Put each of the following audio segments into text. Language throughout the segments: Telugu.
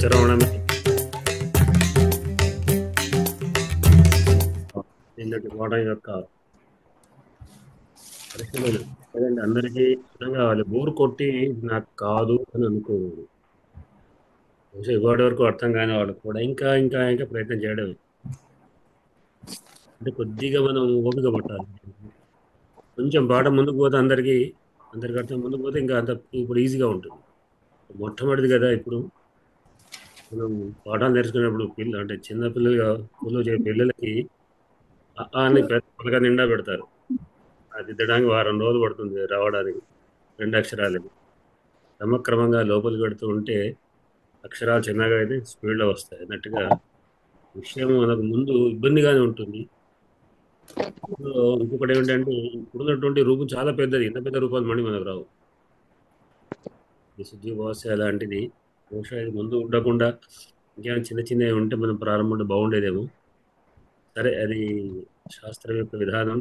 చరవణమే నిన్నటి పాఠం యొక్క పరిశీలన. కదండి, అందరికీ అర్థం కావాలి. బోర్ కొట్టి నాకు కాదు అని అనుకోదు. బహుశా ఇవాటి వరకు అర్థం కాని వాళ్ళు కూడా ఇంకా ఇంకా ఇంకా ప్రయత్నం చేయడం. అంటే కొద్దిగా మనం ఓపిక పట్టాలి. కొంచెం పాఠం ముందుకు పోతే అందరికి అర్థం ముందుకు పోతే ఇంకా అంత ఇప్పుడు ఈజీగా ఉంటుంది. మొట్టమొదటిది కదా ఇప్పుడు మనం పాఠాలు నేర్చుకునేప్పుడు అంటే చిన్న పిల్లలుగా స్కూల్లో పిల్లలకి అని పలక నిండా పెడతారు. అది దిద్దడానికి వారం రోజులు పడుతుంది రావడానికి 2 అక్షరాలకి. క్రమక్రమంగా లోపలికి పెడుతూ ఉంటే అక్షరాలు చిన్నగా అయితే స్పీడ్లో వస్తాయి అన్నట్టుగా విషయం మనకు ముందు ఇబ్బందిగానే ఉంటుంది. ఇంకొకటి ఏమిటంటే ఇప్పుడున్నటువంటి రూపం చాలా పెద్దది. ఇంత పెద్ద రూపాలు మళ్ళీ మనకు రావు. ఈ శుద్ధి భాష లాంటిది బహుశా ఇది ముందు ఉండకుండా ఇంకేమైనా చిన్న చిన్నవి ఉంటే మనం ప్రారంభంలో బాగుండేదేమో. సరే, అది శాస్త్రం యొక్క విధానం,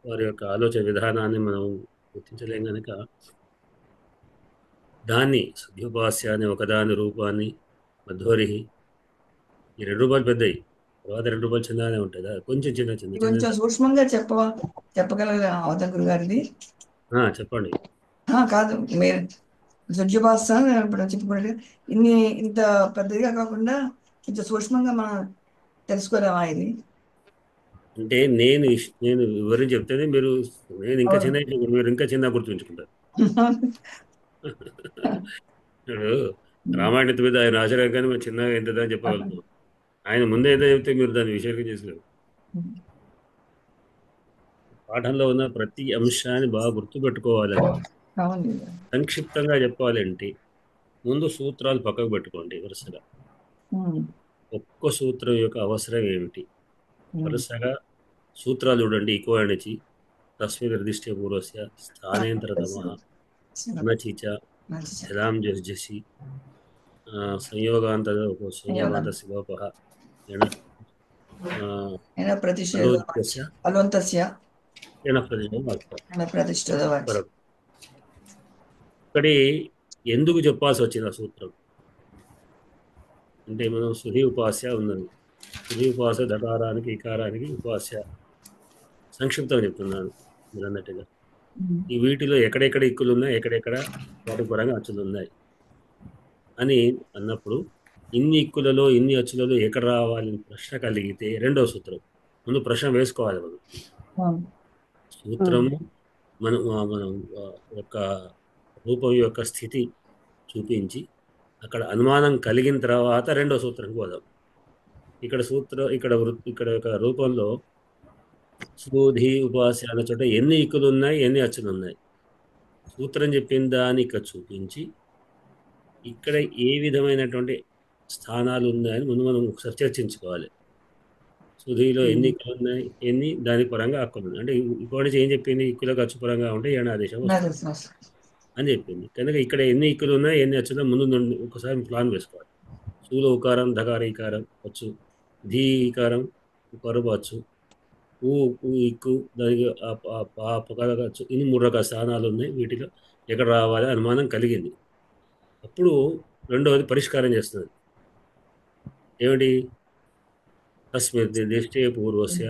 వారి యొక్క ఆలోచన విధానాన్ని మనం గుర్తించలేం కనుక దాన్ని శుద్ధ్యోపాస్య అనే ఒకదాని రూపాన్ని మధ్వరి ఈ 2 రూపాయలు పెద్దవి, తర్వాత 2 రూపాయలు చిన్నగానే ఉంటాయి. కొంచెం చిన్న చిన్న కొంచెం సూక్ష్మంగా చెప్పగలగా అవత గురుగారిది. చెప్పండి. కాదు, మీరు శుద్ధ్యభాష ఇప్పుడు చెప్పుకున్నట్టు ఇంత పెద్దదిగా కాకుండా కొంచెం సూక్ష్మంగా మనం తెలుసుకోలేమా ఇది? అంటే నేను వివరించి చెప్తేనే నేను ఇంకా చిన్న మీరు ఇంకా చిన్న గుర్తుంచుకుంటారు. ఇప్పుడు రామాయణ మీద ఆయన ఆశ్చర్యం కానీ మేము చిన్నగా ఎంతదా అని చెప్పగలుగుతాం. ఆయన ముందే ఏదో చెప్తే మీరు దాన్ని విషయంగా చేసలేరు. పాఠంలో ఉన్న ప్రతి అంశాన్ని బాగా గుర్తుపెట్టుకోవాలని సంక్షిప్తంగా చెప్పాలంటే ముందు సూత్రాలు పక్కకు పెట్టుకోండి. వరుసగా ఒక్క సూత్రం యొక్క అవసరం ఏమిటి, వరుసగా సూత్రాలు చూడండి. ఈకో అణచి తస్మిన్ నిర్దిష్ట పూర్వస్య స్థానేంతరతమ అనచిచ జలాం జసి సంయోగాంత శివపహ ఇక్కడి ఎందుకు చెప్పాల్సి వచ్చింది ఆ సూత్రం అంటే మనం సుధి ఉపాస్య ఉన్నది. సుధి ఉపాస్య దకారానికి ఇకారానికి ఉపాస్య సంక్షిప్తంగా చెప్తున్నాను మీరు అన్నట్టుగా. ఈ వీటిలో ఎక్కడెక్కడ ఇక్కులు ఉన్నాయి, ఎక్కడెక్కడ వాటి పరంగా అచ్చులు ఉన్నాయి అని అన్నప్పుడు ఇన్ని ఇక్కులలో ఇన్ని అచ్చులలో ఎక్కడ రావాలని ప్రశ్న కలిగితే రెండవ సూత్రం ముందు ప్రశ్న వేసుకోవాలి. మనం సూత్రము మనం యొక్క రూపం యొక్క స్థితి చూపించి అక్కడ అనుమానం కలిగిన తర్వాత రెండవ సూత్రంకి పోదాం. ఇక్కడ ఒక రూపంలో సుధి ఉపాస్య అన్న చోట ఎన్ని ఇక్కులు ఉన్నాయి, ఎన్ని అచ్చులు ఉన్నాయి సూత్రం చెప్పిన దాన్ని ఇక్కడ చూపించి ఇక్కడ ఏ విధమైనటువంటి స్థానాలు ఉన్నాయని ముందు మనం ఒకసారి చర్చించుకోవాలి. సుధిలో ఎన్ని ఇక్కులు ఉన్నాయి, ఎన్ని దాని పరంగా హక్కులు ఉన్నాయి. అంటే ఇప్పటి ఏం చెప్పింది, ఇక్కులకు అచ్చు పరంగా ఉంటే ఏనాదేశం అని చెప్పింది. కనుక ఇక్కడ ఎన్ని ఇక్కులు ఉన్నాయి, ఎన్ని అచ్చులో ముందు ఒకసారి ప్లాన్ వేసుకోవాలి. సూలో ఉకారం, ధకార ఈకారం వచ్చు, ధీ ఈకారం పరుపు వచ్చు, ఊ ఇక్కు దానికి వచ్చు. ఇన్ని 3 రకాల స్థానాలు ఉన్నాయి. వీటిలో ఎక్కడ రావాలి అనుమానం కలిగింది. అప్పుడు రెండవది పరిష్కారం చేస్తుంది. ఏమిటి? తస్మిన్ నిర్దిష్టే పూర్వస్య.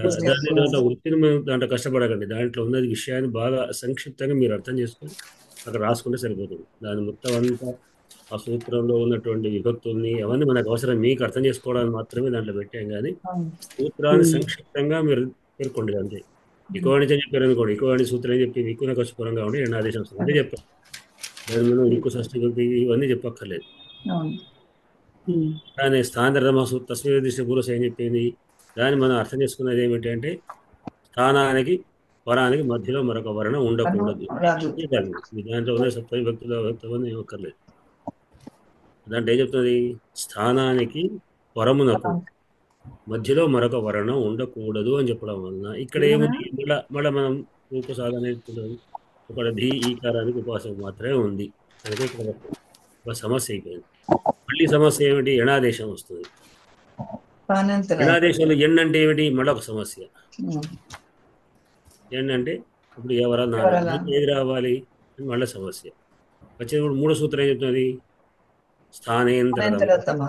వృత్తిని దాంట్లో కష్టపడకండి. దాంట్లో ఉన్నది విషయాన్ని బాగా సంక్షిప్తంగా మీరు అర్థం చేసుకొని అక్కడ రాసుకుంటే సరిపోతుంది. దాని మొత్తం అంతా ఆ సూత్రంలో ఉన్నటువంటి విభక్తుల్ని అవన్నీ మనకు అవసరం, మీకు అర్థం చేసుకోవడానికి మాత్రమే దాంట్లో పెట్టాం. కానీ సూత్రాన్ని సంక్షిప్తంగా మీరు పేర్కొండి అంతే. ఎక్కువ చెప్పారు అనుకోండి, ఎక్కువ సూత్రం చెప్పి ఎక్కువ కష్టపరంగా ఉండి ఎన్నాదేశం అంటే చెప్పారు. దాని మీద ఎక్కువ షష్ఠి ఇవన్నీ చెప్పక్కర్లేదు. కానీ స్థానధర్మ తస్మిన్ నిర్దిష్ట పూర్వస్య ఏం చెప్పింది, దాన్ని మనం అర్థం చేసుకున్నది ఏమిటి అంటే స్థానానికి వరానికి మధ్యలో మరొక వర్ణం ఉండకూడదు. దాంట్లో ఉన్న సప్తమి భక్తుల భక్తులు ఇవ్వక్కర్లేదు. దాంట్లో ఏం చెప్తుంది, స్థానానికి వరమునకు మధ్యలో మరొక వర్ణం ఉండకూడదు అని చెప్పడం వలన ఇక్కడ ఏముంది, మళ్ళీ మనం రూప సాధన ఒక ధీ ఈకారానికి ఉపాసన మాత్రమే ఉంది. అందుకే ఇక్కడ ఒక సమస్య అయిపోయింది. మళ్ళీ సమస్య ఏమిటి, ఎణాదేశం వస్తుంది. ఎణాదేశంలో ఎన్ అంటే ఏమిటి, మళ్ళొక సమస్య. ఎన్ అంటే ఇప్పుడు ఎవరన్నా ఏది రావాలి మళ్ళీ సమస్య వచ్చినప్పుడు 3వ సూత్రం ఏం చెప్తున్నది, స్థానేంద్రతమ. అనంతరతమ.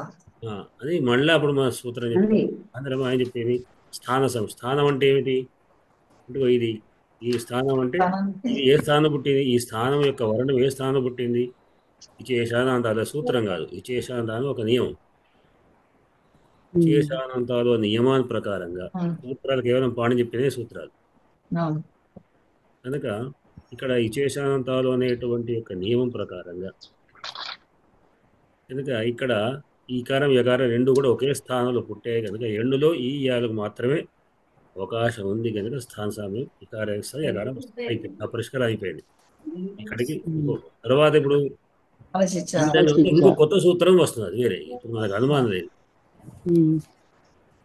అది మళ్ళీ అప్పుడు మన సూత్రం చెప్తాం. అందరం ఆయన చెప్పేది స్థానం అంటే ఏమిటి అంటే ఇది ఈ స్థానం అంటే స్థానానికి ఇది ఏ స్థానం పుట్టింది, ఈ స్థానం యొక్క వర్ణం ఏ స్థానం పుట్టింది. విశేషానంతాల సూత్రం కాదు, విశేషాంతాలు ఒక నియమం. విశేషానంతాలు నియమాల ప్రకారంగా సూత్రాలు కేవలం పాణి చెప్పినే సూత్రాలు. అవును. కనుక ఇక్కడ విశేషానంతాలు అనేటువంటి ఒక నియమం ప్రకారంగా కనుక ఇక్కడ ఈకారం యకారం రెండు కూడా ఒకే స్థానంలో పుట్టాయి కనుక ఎండులో ఈ యాలకు మాత్రమే అవకాశం ఉంది కనుక స్థాన సమయం ఇకార యకారం అయిపోయింది. ఆ పరిష్కారం అయిపోయింది. ఇక్కడికి తర్వాత ఇప్పుడు ఆలోచించ ఇంకో కొత్త సూత్రం వస్తుంది. అది వేరే, ఇప్పుడు మనకు అనుమానం లేదు.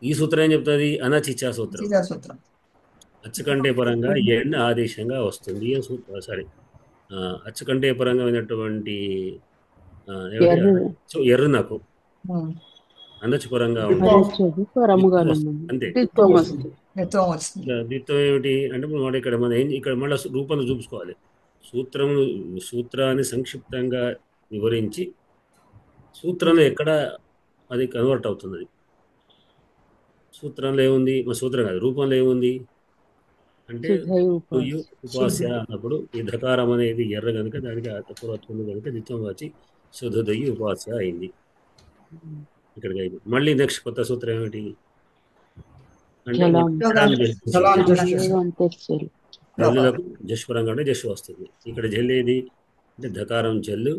ఈ సూత్రం ఏం చెప్తుంది? అనచిచ్చా సూత్రం. సూత్రం అచ్చకంటే పరంగా ఎన్ ఆదేశంగా వస్తుంది అని సూత్రం. సరే, అచ్చకంటే పరంగా అయినటువంటి ఎర్ర నాకు అనచ్చు పరంగా అంతే. ద్విత్వం ఏమిటి అంటే ఇక్కడ మనం ఇక్కడ మళ్ళీ రూపంలో చూపించుకోవాలి. సూత్రాన్ని సంక్షిప్తంగా వివరించి సూత్రంలో ఎక్కడ అది కన్వర్ట్ అవుతుంది. సూత్రంలో ఏముంది, మా సూత్రం కాదు, రూపంలో ఏముంది అంటే ఉపాస్య అన్నప్పుడు ఈ ధకారం అనేది ఎర్ర కనుక దానికి పూర్వత్వం కనుక ద్విత్వం వచ్చి శుద్ధదయ్యి ఉపాస్య అయింది. ఇక్కడికి అయింది. మళ్ళీ నెక్స్ట్ కొత్త సూత్రం ఏమిటి అంటే జల్లులకు జశ్వరంగా అంటే జస్సు వస్తుంది. ఇక్కడ జల్లు ఏది అంటే ధకారం జల్లు,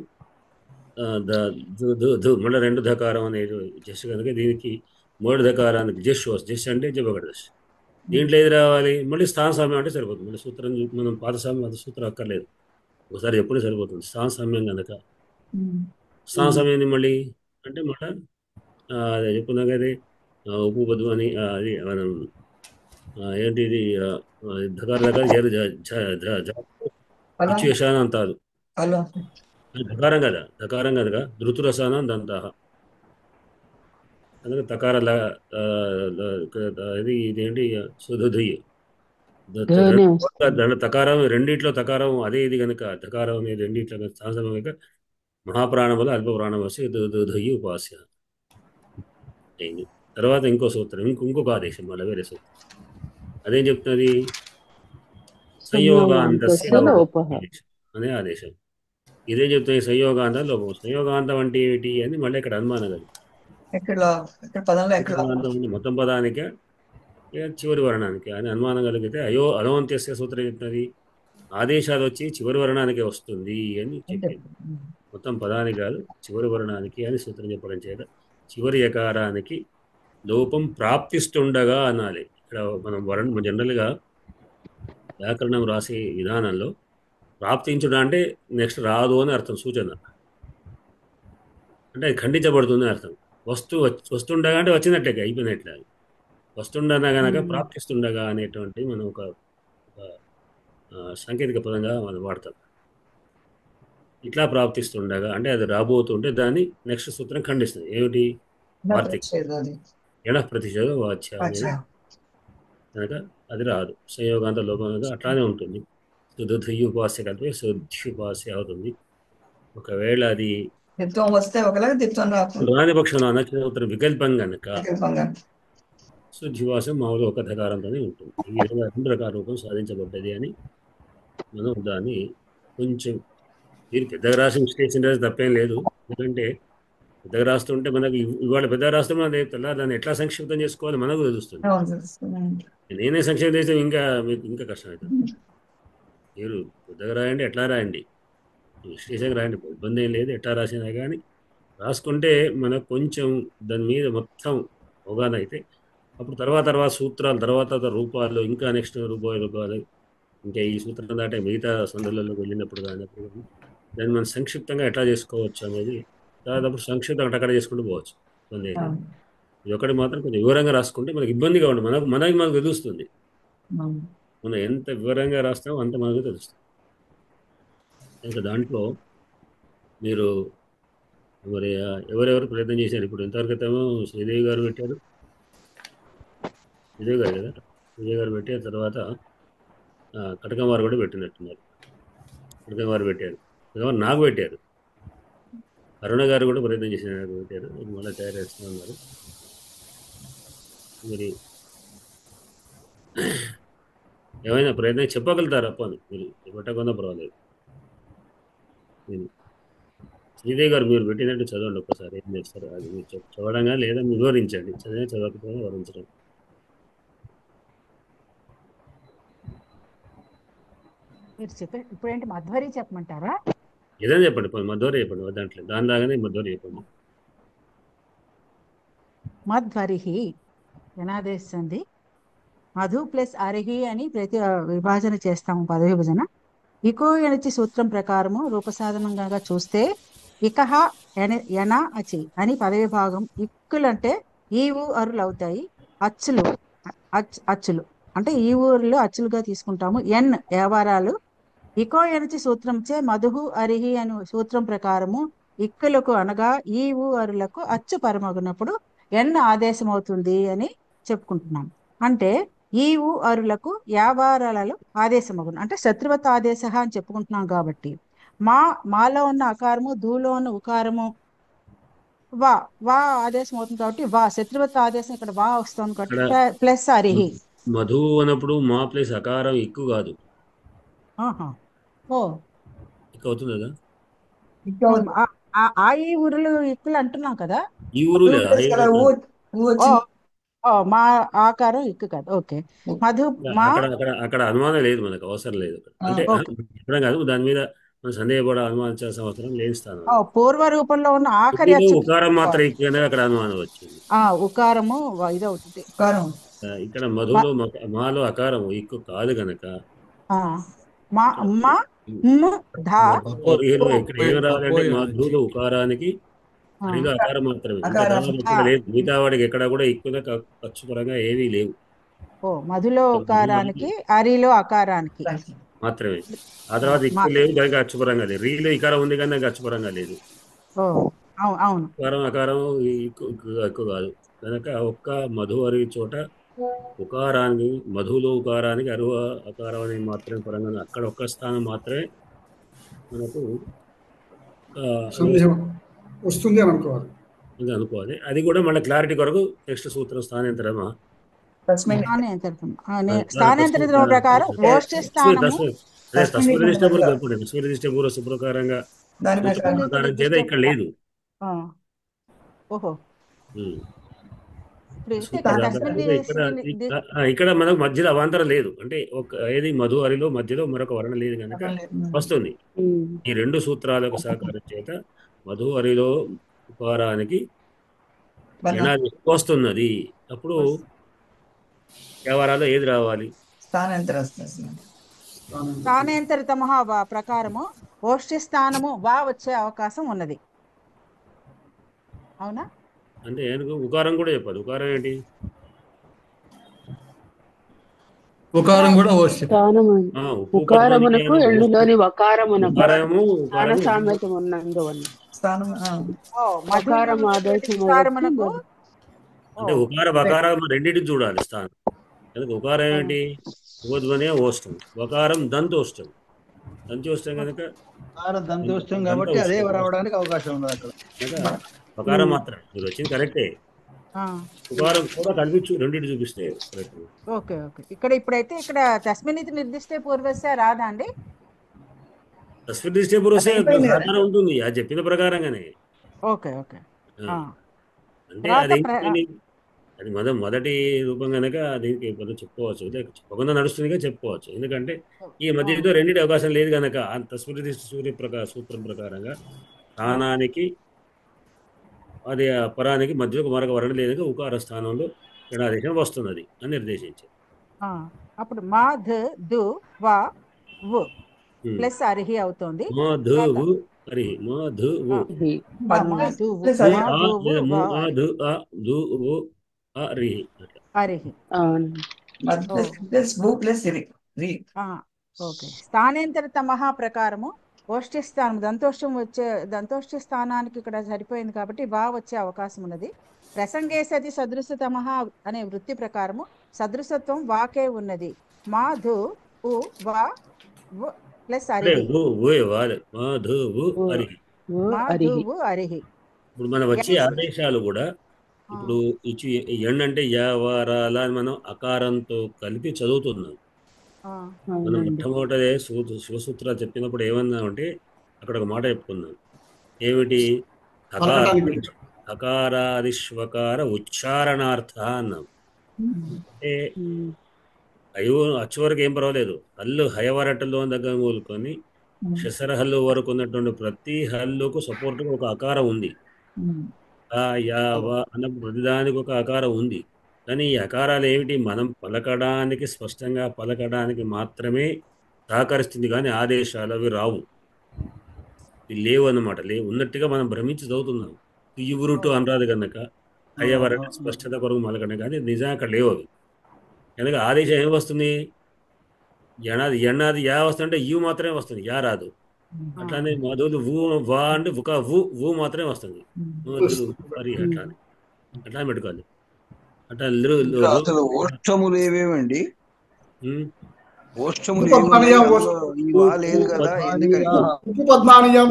మళ్ళీ రెండు ధకారం అనేది జస్సు కనుక దీనికి మూడు ధకారానికి జస్సు వస్తుంది. జస్సు అంటే జబగడ దశ. దీంట్లో ఏది రావాలి? మళ్ళీ స్థాన సమయం అంటే సరిపోతుంది. మళ్ళీ సూత్రం మనం పాత సమయం అది సూత్రం అక్కర్లేదు, ఒకసారి ఎప్పుడు సరిపోతుంది. స్థాన సమయం కనుక స్థాన సమయాన్ని మళ్ళీ అంటే మళ్ళీ అదే చెప్పుకున్నాక అదే ఉపబద్దు అని అది మనం ఏంటి ఇది ధకార అంటారు. ధకారం కదా, ధకారం కనుక ధృతురసానం దంత అందుకే తకార ఇది ఇదేంటి సుధుయ్యి తకారం రెండిట్లో తకారం అదే ఇది కనుక ధకారం అనేది రెండిట్లో స్థానం కనుక మహాప్రాణములు అల్ప ప్రాణం వస్తే దుయ్యి ఉపాస్య అయింది. తర్వాత ఇంకో సూత్రం ఇంకొక ఆదేశం మళ్ళీ వేరే సూత్రం అదేం చెప్తున్నది? సంయోగాంతస్య అనే ఆదేశం. ఇదేం చెప్తుంది? సంయోగాంతం లోపం. సంయోగాంతం అంటే ఏమిటి అని మళ్ళీ ఇక్కడ అనుమానం కలిగి మొత్తం పదానిక చివరి వర్ణానికి అని అనుమానం కలిగితే అయోంత్యస్య సూత్రం చెప్తున్నది ఆదేశాలు వచ్చి చివరి వర్ణానికి వస్తుంది అని చెప్పింది. మొత్తం పదానికి కాదు, చివరి వర్ణానికి అని సూత్రం చెప్పడం చేత చివరి యకారానికి లోపం ప్రాప్తిస్తుండగా అనాలి. ఇక్కడ మనం జనరల్గా వ్యాకరణం రాసే విధానంలో ప్రాప్తించడం అంటే నెక్స్ట్ రాదు అని అర్థం, సూచన అంటే అది ఖండించబడుతుంది అని అర్థం. వస్తుండగా అంటే వచ్చినట్లే అయిపోయినట్లే, వస్తుండగా కనుక ప్రాప్తిస్తుండగా అనేటువంటి మనం ఒక సాంకేతిక పదంగా మనం వాడతాం. ఇట్లా ప్రాప్తిస్తుండగా అంటే అది రాబోతుంటే దాన్ని నెక్స్ట్ సూత్రం ఖండిస్తుంది. ఏమిటి? ఎడ ప్రతిషేధ వాచ్య కనుక అది రాదు. సంయోగాంత లోపంగా అట్లానే ఉంటుంది. ఉపాస్య కలిపి శుద్ధ్యుపాస్య అవుతుంది. ఒకవేళ అది రాని పక్షంలో అనక్షర వికల్పం కనుక శుద్ధ్యువాసం మామూలు ఒక ధకారంతోనే ఉంటుంది. ఈ విధంగా రెండు రకాల రూపం సాధించబడ్డది అని మనం దాన్ని కొంచెం మీరు పెద్దగా రాసి మిస్టేక్స్ తప్పేం లేదు. ఎందుకంటే పెద్దగా రాస్తుంటే మనకి ఇవాళ పెద్దగా రాస్తే మనం దాన్ని ఎట్లా సంక్షిప్తం చేసుకోవాలి మనకు తెలుస్తుంది. నేనే సంక్షిప్తం చేస్తే మీకు ఇంకా కష్టం అవుతుంది. మీరు పెద్దగా రాయండి, ఎట్లా రాయండి, స్టేషన్కి రాయండి, ఇబ్బంది ఏం లేదు. ఎట్లా రాసినా కానీ రాసుకుంటే మనకు కొంచెం దాని మీద మొత్తం అవగాహన అయితే అప్పుడు తర్వాత సూత్రాలు, తర్వాత రూపాలు, ఇంకా నెక్స్ట్ రూపాలు, ఇంకా ఈ సూత్రం దాటే మిగతా సందులలోకి వెళ్ళినప్పుడు కానీ దాన్ని మనం సంక్షిప్తంగా ఎట్లా చేసుకోవచ్చు అనేది దాదాపు సంక్షిప్తంగా అక్కడ చేసుకుంటూ పోవచ్చు. ఇబ్బంది అయితే ఇది ఒకటి మాత్రం కొంచెం వివరంగా రాసుకుంటే మనకి ఇబ్బందిగా ఉండదు. మనకు తెలుస్తుంది. మనం ఎంత వివరంగా రాస్తామో అంత మనకు తెలుస్తుంది. ఇంకా దాంట్లో మీరు మరి ఎవరెవరు ప్రయత్నం చేశారు? ఇప్పుడు ఇంతవరకు అయితే శ్రీదేవి గారు పెట్టారు, విజయ్ గారు కదా, విజయ్ గారు పెట్టారు. తర్వాత కటకం వారు కూడా పెట్టినట్టున్నారు. కటకం వారు పెట్టారు, నాకు పెట్టారు. అరుణ గారు కూడా ప్రయత్నం చేసినారు, పెట్టారు, మళ్ళీ తయారు చేస్తూ ఉన్నారు. మరి ఏమైనా ప్రయత్నం చెప్పగలుగుతారా పోనీ, మీరు పెట్టకుండా పర్వాలేదు. శ్రీదేవి గారు మీరు పెట్టినట్టు చదవండి ఒక్కసారి, ఏం చేస్తారు అది మీరు చదవడంగా లేదా వివరించండి, చదివే చదవకపోయినా వివరించడం. మీరు ఇప్పుడేంటి మధ్వరి చెప్పమంటారా? ఏదైనా చెప్పండి, పోనీ మధ్వరి చెప్పండి, దాంట్లో దానిలాగానే మధ్వరి చెప్పండి. మధ్వరిహి జనాదేశ సంధి, మధు ప్లస్ అరిహి అని ప్రతి విభాజన చేస్తాము, పద విభజన. ఇకో ఎనచి సూత్రం ప్రకారము రూపసాధనంగా చూస్తే ఇకహ ఎన అచి అని పదవి భాగం. ఇక్కులంటే ఈ అరులు అవుతాయి. అచ్చులు అచ్చులు అంటే ఈ ఊరిలో అచ్చులుగా తీసుకుంటాము. ఎన్ వ్యవహారాలు. ఇకో ఎనచి సూత్రంచే మధుహు అరిహి అని సూత్రం ప్రకారము ఇక్కులకు అనగా ఈ అరులకు అచ్చు పరమగునప్పుడు ఎన్ ఆదేశం అవుతుంది అని చెప్పుకుంటున్నాం. అంటే ఈ అరులకు యావారాలలో ఆదేశమగును, అంటే శత్రువత్ ఆదేశ అని చెప్పుకుంటున్నాం కాబట్టి మాలో ఉన్న అకారము, ధూలో ఉన్న ఉకారము వా వా ఆదేశం అవుతుంది కాబట్టి శత్రువత్ ఆదేశం ఇక్కడ వస్తుంది కాబట్టి ప్లస్ అరిహి. మధు అన్నప్పుడు మా ప్లస్ అకారం ఎక్కువ కాదు, ఓ ఎక్కువ అవుతుంది కదా. ఆ ఈ ఊరులు ఎక్కులు అంటున్నాం కదా, ఈ ఊరులే మా ఆకారం ఎక్కు కాదు. ఓకే, మధు అక్కడ అక్కడ అక్కడ అనుమానం లేదు, మనకు అవసరం లేదు. అంటే చెప్పడం కాదు, దాని మీద మనం సందేహపడ అనుమానించాల్సిన అవసరం లేని స్థానం. పూర్వ రూపంలో ఉన్న ఆఖరి ఉకారం మాత్రం ఎక్కువ అక్కడ అనుమానం వచ్చింది. ఉకారము ఇదవుతుంది. ఇక్కడ మధులో మాలో అకారం ఎక్కువ కాదు కనుక ఇక్కడ ఏం రావాలంటే మధులో ఉకారానికి హరిలో అకారం మాత్రమే, ఇక్కడ లేదు. మిగతా వాడికి ఎక్కడ కూడా ఎక్కువ ఖర్చు పరంగా ఏమీ లేవు. మధులో ఉకారానికి హరిలో అకారానికి మాత్రమే. ఆ తర్వాత ఎక్కువ లేవు, దానికి అచ్చుపరంగా లేదు. రీలో ఇకారం ఉంది కానీ దానికి అచ్చుపరంగా లేదు. అవును, ఉకారం అకారం ఎక్కువ కాదు కనుక ఒక్క మధు అరి చోట ఉకారానికి, మధులో ఉకారానికి అరువ అకారం అనేది మాత్రమే పరంగా అక్కడ ఒక్క స్థానం మాత్రమే మనకు వస్తుంది అని అనుకోవాలి. అది కూడా మళ్ళీ క్లారిటీ కొరకు నెక్స్ట్ సూత్రం స్థానాంతరమా, స్థానాంతరం ప్రకారం పూర్వ శుభ్రకారంగా చేత ఇక్కడ లేదు. ఓహో, ఇక్కడ మనకు మధ్యలో అవాంతరం లేదు, అంటే ఏది మధు హరిలో మధ్యలో మరొక వర్ణ లేదు కనుక వస్తుంది. ఈ రెండు సూత్రాలకు సహకారం చేత మధు హరిలో ఉకారానికి వస్తున్నది. అప్పుడు వ్యవహారాల్లో ఏది రావాలి? స్థానాంతరితమ ప్రకారము ఓష్ఠి స్థానము వచ్చే అవకాశం ఉన్నది. అవునా? అంటే ఉకారం కూడా చెప్పాలి. ఉకారం ఏంటి? ఉకారం కూడా ఉకారమునకు ఎళ్ళులోని వకారమునకు సామెతం ఉన్నందువల్ల అంటే ఉకార బకారం రెండింటిని చూడాలి స్థానం. ఉకారం ఏంటి? ఉపధ్వని ఓష్టం, వకారం దంతోష్టం. దంతోష్టం కనుక దంతోష్టం కాబట్టి అదే రావడానికి అవకాశం ఉంది అక్కడ. వకారం మాత్రం మీరు వచ్చింది కరెక్టే. ఉకారం కూడా కనిపించు, రెండింటి చూపిస్తే కరెక్ట్. Okay okay. ఇప్పుడైతే ఇక్కడ తస్మిన్ నిర్దిష్టే పూర్వస్య రాదా అండి? తస్మిన్ నిర్దిష్టే పూర్వస్య సాధారణ ఉంటుంది, అది చెప్పిన ప్రకారంగానే. Okay okay. అంటే అది మొదటి రూపం కనుక దీనికి చెప్పుకోవచ్చు, చెప్పకుండా నడుస్తుందిగా చెప్పుకోవచ్చు. ఎందుకంటే ఈ మధ్యలో రెండింటి అవకాశం లేదు కనుక తస్మిన్ సూత్రం ప్రకారంగా స్థానానికి అది పరానికి మధ్యలో మరొక వర్ణ లేదు, ఉకార స్థానంలో ఎడాదేశం వస్తున్నది అని నిర్దేశించారు. అప్పుడు మధు ప్లస్ అరిహి అవుతుంది. స్థానాంతరితమ ప్రకారము ఓష్ఠి స్థానం దంతోష్ఠి స్థానానికి ఇక్కడ సరిపోయింది కాబట్టి వచ్చే అవకాశం ఉన్నది. ప్రసంగే సతి సదృశతమ అనే వృత్తి ప్రకారము సదృశత్వం వాకే ఉన్నది. మాధు ప్లస్ అరిహి. అరిహి. మాధువు అరిహి. ఇప్పుడు మనం వచ్చే ఆదేశాలు కూడా ఇప్పుడు ఇచ్చి ఎండ్ అంటే యావరాల అని మనం అకారంతో కలిపి చదువుతున్నాం. మనం అవునండి. మొట్టమొదటే శివసూత్రాలు చెప్పినప్పుడు ఏమన్నామంటే అక్కడ ఒక మాట చెప్పుకున్నాం. ఏమిటి? పలకటానికి. హకారాదిశ్వకార ఉచ్చారణార్థ అన్నాం. అంటే ఉమ్. అయ్యో అచ్చు వరకు ఏం పర్వాలేదు. హల్లు హయవరటలో దగ్గర మూలుకొని శసర హల్లు వరకు ఉన్నటువంటి ప్రతి హల్లుకు సపోర్ట్గా ఒక అకారం ఉంది. ఆ యా వా అన్న ప్రతిదానికి ఒక అకారం ఉంది. కానీ ఈ అకారాలు ఏమిటి? మనం పలకడానికి స్పష్టంగా పలకడానికి మాత్రమే సహకరిస్తుంది, కానీ ఆదేశాలు అవి రావు. ఇవి లేవు అన్నమాట. లేవు ఉన్నట్టుగా మనం భ్రమించి చదువుతున్నాం. ఇవురుటు అనరాదు కనుక హయవరట స్పష్టత కొరకు మలకడం, కానీ నిజంగా అక్కడ లేవు అవి. కనుక ఆదేశం ఏం వస్తుంది? ఎన్నాది యా వస్తుందంటే యు మాత్రమే వస్తుంది, యా రాదు. అట్లానే మధులు ఊ వా అంటే ఒక ఊ మాత్రమే వస్తుంది. మధులు మరి అట్లానే అట్లా పెట్టుకోవాలి. అట్లా ఇంకా అసలు ఓష్టములు ఏవేవండి? ఓష్టములు ఉపపద్మానీయం, ఈ వా లేదు కదా, ఎందుకని? ఉపపద్మానీయం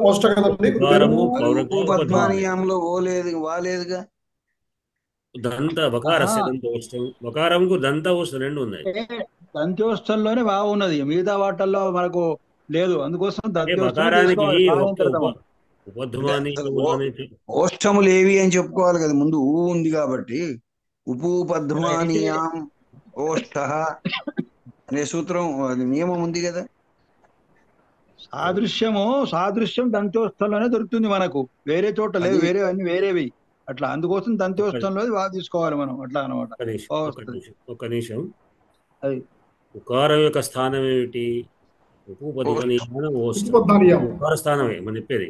ఓష్ట కదండి. ఉపపద్మానీయంలో ఓ లేదు, వా లేదుగా. దంత వకారస్య దంతోష్టం, వకారంకు దంత ఓష్టం రెండు ఉన్నాయి. దంత్యోష్టంలోనే బాగున్నది, మిగతా వాటల్లో మనకు లేదు. అందుకోసం వకారానికి ఓష్టములు ఏవి అని చెప్పుకోవాలి కదా ముందు. ఊ ఉంది కాబట్టి ఉపపద్మానీయాం ఓష్ట అనే సూత్రం, అది నియమం ఉంది కదా. సాదృశ్యం దంత్యోష్టంలోనే దొరుకుతుంది మనకు, వేరే చోట లేదు. వేరే అన్ని వేరేవి అట్లా. అందుకోసం దంత్యోష్టంలో బాగా తీసుకోవాలి మనం అట్లా అనమాట. ఒక్క నిమిషం. అది ఉకారం యొక్క స్థానం ఏమిటి? ఉకార స్థానమే మనం చెప్పేది.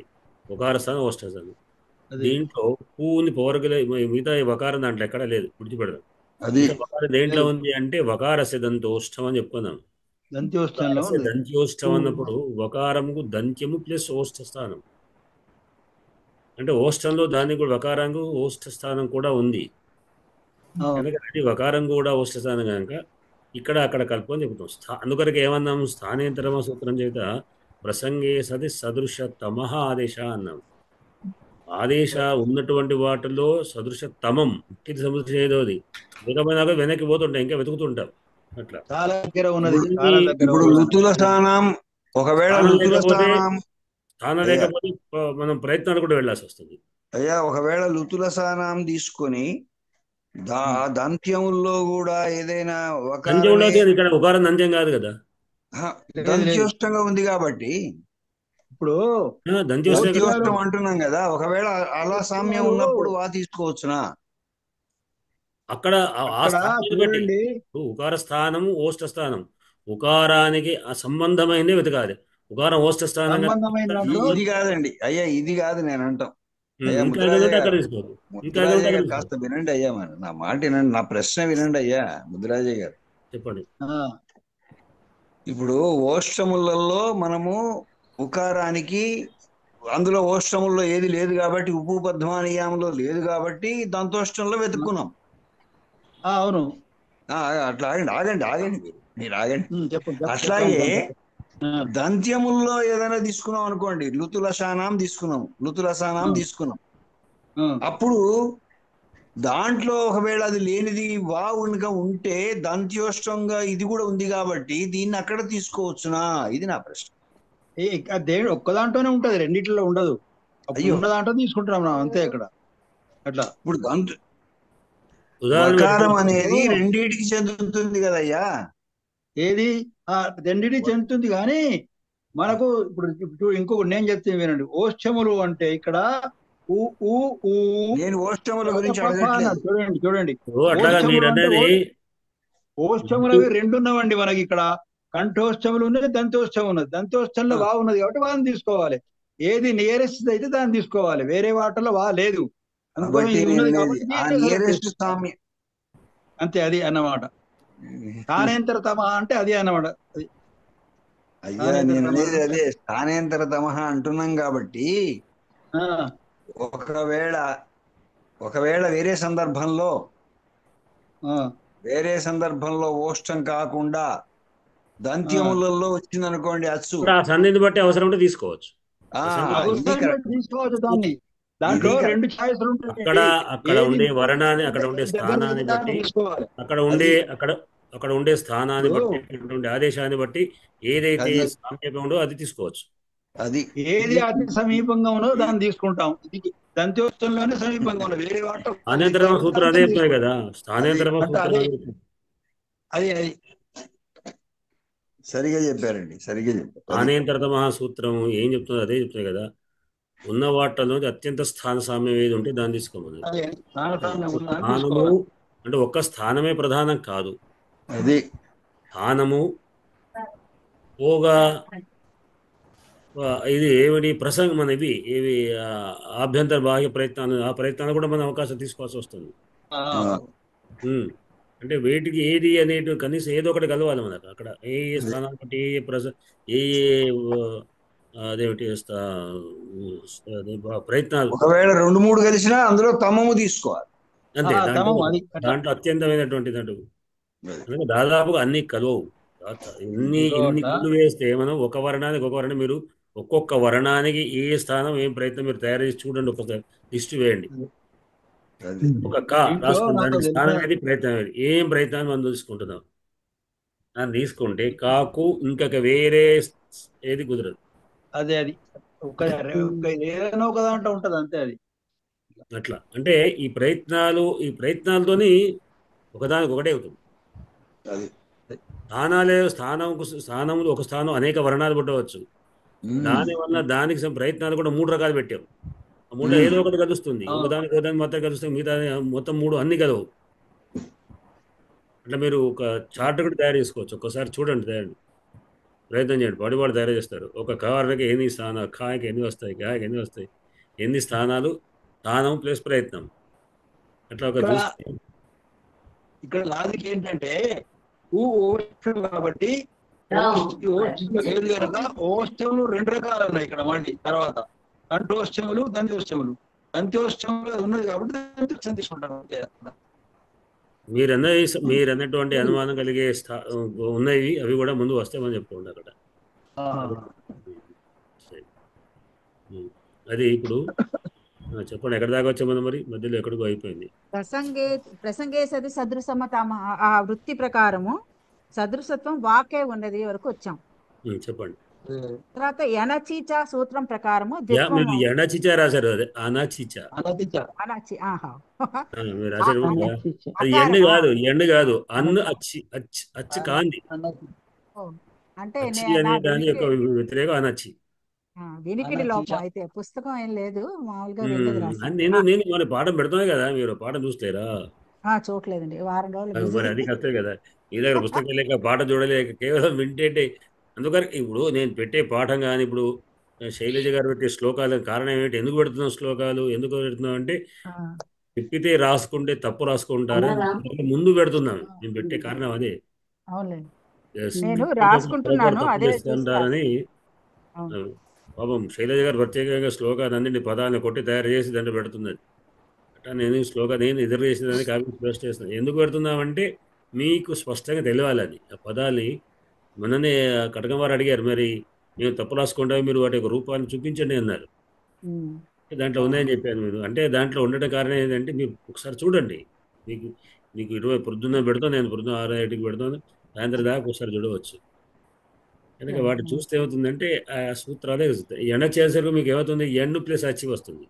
ఉకార స్థానం ఓష్టస్థానం. దీంట్లో పూని పవర్గల మిగతా వకారం దాంట్లో ఎక్కడ లేదు, విడిచిపెడదాం. దేంట్లో ఉంది అంటే వకారస్య దంతోష్టం అని చెప్పుకుందాం. దంత్యోష్టం అన్నప్పుడు వకారంకు దంత్యము ప్లస్ ఓష్ట స్థానం. అంటే ఓష్టంలో దానికి కూడా వకారంకు ఓష్ట స్థానం కూడా ఉంది. ఎందుకంటే వకారం కూడా ఓష్ట స్థానం కనుక ఇక్కడ అక్కడ కలుపుకొని చెబుతాం. అందుకొరకు ఏమన్నాము? స్థానేతరమ సూత్రం చేత ప్రసంగే సది సదృశ తమః ఆదేశ అన్నాం. ఆదేశ ఉన్నటువంటి వాటిలో సదృశ తమం ఇది సదృశ ఏదోది లేకపోయినా వెనక్కి పోతుంటాం, ఇంకా వెతుకుతుంటాం. అట్లా ఇప్పుడు లుతుల స్థానం, ఒకవేళ స్థానం లేకపోతే మనం ప్రయత్నాలు కూడా వెళ్ళాల్సి వస్తుంది. అయ్యా ఒకవేళ లుతుల స్థానం తీసుకొని దంత్యముల్లో కూడా ఏదైనా ఇక్కడ ఉకారం దంత్యం కాదు కదా, దంత్యోష్టంగా ఉంది కాబట్టి ఇప్పుడు దంత్యోష్టం అంటున్నాం కదా. ఒకవేళ అలా సామ్యం ఉన్నప్పుడు వా తీసుకోవచ్చునా? అక్కడ బట్టి ఉకార స్థానము ఓష్ట స్థానం, ఉకారానికి సంబంధమైందే వెతకాలి. ఉకారం ఓష్ట స్థానం ఇది కాదండి అయ్యా, ఇది కాదు నేను అంటాం. ముద్రాజయ్య గారు కాస్త వినండి అయ్యా, మరి నా మాట వినండి, నా ప్రశ్న వినండి అయ్యా ముద్రాజయ్య గారు. చెప్పండి. ఇప్పుడు ఓష్టములలో మనము ఉకారానికి, అందులో ఓష్టముల్లో ఏది లేదు కాబట్టి, ఉపపద్మానీయంలో లేదు కాబట్టి దంతోష్టంలో వెతుక్కున్నాం. అవును. అట్లా ఆగండి మీరు ఆగండి. అట్లాగే దంత్యముల్లో ఏదైనా తీసుకున్నాం అనుకోండి, లుతుల స్థానం తీసుకున్నాం. అప్పుడు దాంట్లో ఒకవేళ అది లేనిది వా ఉనిగా ఉంటే దంత్యోష్టంగా ఇది కూడా ఉంది కాబట్టి దీన్ని అక్కడ తీసుకోవచ్చునా? ఇది నా ప్రశ్న. ఒక్క దాంట్లోనే ఉంటది, రెండిట్లో ఉండదు. ఉన్న దాంట్లో తీసుకుంటున్నాం అంతే. అక్కడ అట్లా ఇప్పుడు వకారం అనేది రెండింటికి చెందుతుంది కదయ్యా. ఏది రెండింటికి చెందుతుంది, కానీ మనకు ఇప్పుడు ఇంకొకటి నేను చెప్తే వినండి. ఓష్టములు అంటే ఇక్కడ నేను ఓష్టముల గురించి చూడండి ఓష్టములు అవి రెండు ఉన్నామండి మనకి. ఇక్కడ కంఠోష్టములు ఉన్నది, దంతోష్టం ఉన్నది. దంతోష్టంలో వా ఉన్నది కాబట్టి వాని తీసుకోవాలి. ఏది నియరెస్ట్ అయితే దాన్ని తీసుకోవాలి, వేరే వాటిలో వా లేదు. అంతే, అది అన్నమాట. స్థానేంతర తమః అంటే అది అన్నమాట. అయ్యా నేను అనేది అదే, స్థానేంతర తమః అంటున్నాం కాబట్టి ఒకవేళ వేరే సందర్భంలో ఓష్టం కాకుండా దంత్యములలో వచ్చింది అనుకోండి అచ్చు, ఆ సంధిని బట్టి అవసరం ఉంటే తీసుకోవచ్చు. ఇది తీసుకోవచ్చు దాన్ని. దాంట్లో ఇది రెండు ఛాయిస్లు ఉంటాయి. అక్కడ ఉండే వర్ణాన్ని, అక్కడ ఉండే స్థానాన్ని బట్టి, తీసుకోవాలి. అక్కడ ఉండే స్థానాన్ని బట్టి, అక్కడ ఉండే ఆదేశాన్ని బట్టి ఏదైతే సామీప్యం ఉందో అది తీసుకోవచ్చు. అది ఏది అతి సమీపంగా ఉన్నదో దాన్ని తీసుకుంటాం. ఇది దంత్యోష్టంలోనే సమీపంగా ఉన్నది. వేరే వాట స్థానేంతరమ సూత్రం అదే చెప్తున్నాయి కదా. స్థానేంతరమ సూత్రం అది సరిగా చెప్పారండి, సరిగా చెప్పారు. స్థానేంతరమ సూత్రం ఏం చెప్తుంది అదే చెప్తున్నాయి కదా. ఉన్న వాటిలో అత్యంత స్థాన సామ్యం ఏది ఉంటే దాన్ని తీసుకోమని. స్థానము అంటే ఒక్క స్థానమే ప్రధానం కాదు. అది స్థానము పోగా ఇది ఏమిటి ప్రసంగం అనేవి ఏవి ఆభ్యంతర బాహ్య ప్రయత్నాలు, ఆ ప్రయత్నాలు కూడా మనం అవకాశం తీసుకోవాల్సి వస్తుంది. అంటే వేటికి ఏది అనేటి కనీసం ఏదో ఒకటి కలవాలి మనకు. అక్కడ ఏ స్థానాన్ని బట్టి ఏ అదేమిటి ప్రయత్నాలు ఒకవేళ 2-3 కలిసినా అందులో తమము తీసుకోవాలి. అంతే. దాంట్లో అత్యంతమైనటువంటి దాదాపుగా అన్ని కలవు. ఇన్ని గుళ్ళు వేస్తే మనం ఒక వర్ణానికి ఒక వర్ణం, మీరు ఒక్కొక్క వర్ణానికి ఏ స్థానం ఏం ప్రయత్నం మీరు తయారు చేసి చూడండి. ఒకసారి లిస్ట్ వేయండి. ఒక కా రాసుకుని దానికి స్థానం ఏది, ప్రయత్నం ఏది, ఏం ప్రయత్నాన్ని మనం తీసుకుంటున్నాం. దాన్ని తీసుకుంటే కాకు ఇంకొక వేరే ఏది కుదరదు. అదే అది ఏదైనా ఒక దాంట్లో ఉంటది అంతే. అది అట్లా అంటే ఈ ప్రయత్నాలతోని ఒకదానికి ఒకటే అవుతుంది. స్థానములు ఒక స్థానం అనేక వర్ణాలు పుట్టవచ్చు. దానివల్ల దానికి ప్రయత్నాలు కూడా 3 రకాలు పెట్టాం. ఆ 3 ఏదో ఒకటి కలుస్తుంది. ఒకదానికి మాత్రం కలుస్తుంది, మిగతా మొత్తం 3 అన్ని కలవు. అట్లా మీరు ఒక చార్ట్ కూడా తయారు చేసుకోవచ్చు. ఒక్కసారి చూడండి, ప్రయత్నం చేయండి. వాడు తయారు చేస్తారు. ఒక కారణకి ఎన్ని స్థానాలు, కాయకి ఎన్ని వస్తాయి, గాయకి ఎన్ని వస్తాయి, ఎన్ని స్థానాలు, స్థానం ప్లస్ ప్రయత్నం. అట్లా ఒక ఇక్కడ లాజిక్ ఏంటంటే కాబట్టి ఓష్టములు 2 రకాలు ఉన్నాయి ఇక్కడ. మళ్ళీ తర్వాత కంఠోష్టములు, దంత్యోష్టములు. దంత్యోష్టములు ఉన్నది కాబట్టి దంత్యోష్టం తీసుకుంటాను. మీరన్నటువంటి అనుమానం కలిగే ఉన్నాయి, అవి కూడా ముందు వస్తామని చెప్పుకోండి అక్కడ. అది ఇప్పుడు చెప్పండి, ఎక్కడ దాకా వచ్చామని. మరి మధ్యలో ఎక్కడికో అయిపోయింది. ప్రసంగే సది సదృశమ ఆ వృత్తి ప్రకారము సదృశత్వం వాకే ఉన్నది వరకు వచ్చాం. చెప్పండి. తర్వాత ఎనచీచ సూత్రం ప్రకారము మీరు ఎనచీచ రాశారు, అదే అనాచీచ మీరు రాశారు. అది ఎండు కాదు అన్ను అచ్చి అచ్చి కాంది. అంటే అనే దాని యొక్క వ్యతిరేకం అనచ్చి. వినికిడి లోపం అయితే పుస్తకం ఏం లేదు, మామూలుగా నేను మన పాఠం పెడుతున్నాయి కదా, మీరు పాఠం చూస్తారా? చూడలేదండి, వారం రోజులు. మరి అది కష్టం కదా, మీ దగ్గర పుస్తకం లేక పాఠం చూడలేక కేవలం వింటే. అందుకని ఇప్పుడు నేను పెట్టే పాఠం కానీ, ఇప్పుడు శైలజ గారు పెట్టే శ్లోకాలు కారణం ఏమిటి, ఎందుకు పెడుతున్నాం శ్లోకాలు, ఎందుకు పెడుతున్నాం అంటే తిప్పితే రాసుకుంటే తప్పు రాసుకుంటారు ముందు పెడుతున్నాను. నేను పెట్టే కారణం అదే. రాసుకుంటారని పాపం శైలజ గారు ప్రత్యేకంగా శ్లోకాన్ని అన్నింటి పదాలను కొట్టి తయారు చేసి దాంట్లో పెడుతున్నది. అట్లా నేను శ్లోకాన్ని ఎదురు చేసేదాన్ని కాపీ పేస్ట్ చేస్తున్నాను. ఎందుకు పెడుతున్నామంటే మీకు స్పష్టంగా తెలియాలి అది. ఆ పదాన్ని మొన్ననే కటకం వారు అడిగారు, మరి మేము తప్పు రాసుకుంటాం, మీరు వాటి యొక్క రూపాన్ని చూపించండి అన్నారు. దాంట్లో ఉన్నాయని చెప్పాను. మీరు అంటే దాంట్లో ఉండటం కారణం ఏంటంటే మీరు ఒకసారి చూడండి. మీకు 20 పొద్దున్న పెడతాను, నేను పొద్దున్న 6-7కి పెడతాను, సాయంత్రం దాకా ఒకసారి చూడవచ్చు. కనుక వాటి చూస్తే ఏమవుతుందంటే ఆ సూత్రాలే ఎండ చేసేసరికి మీకు ఏమవుతుంది, ఎండు ప్లస్ అచ్చి వస్తుంది.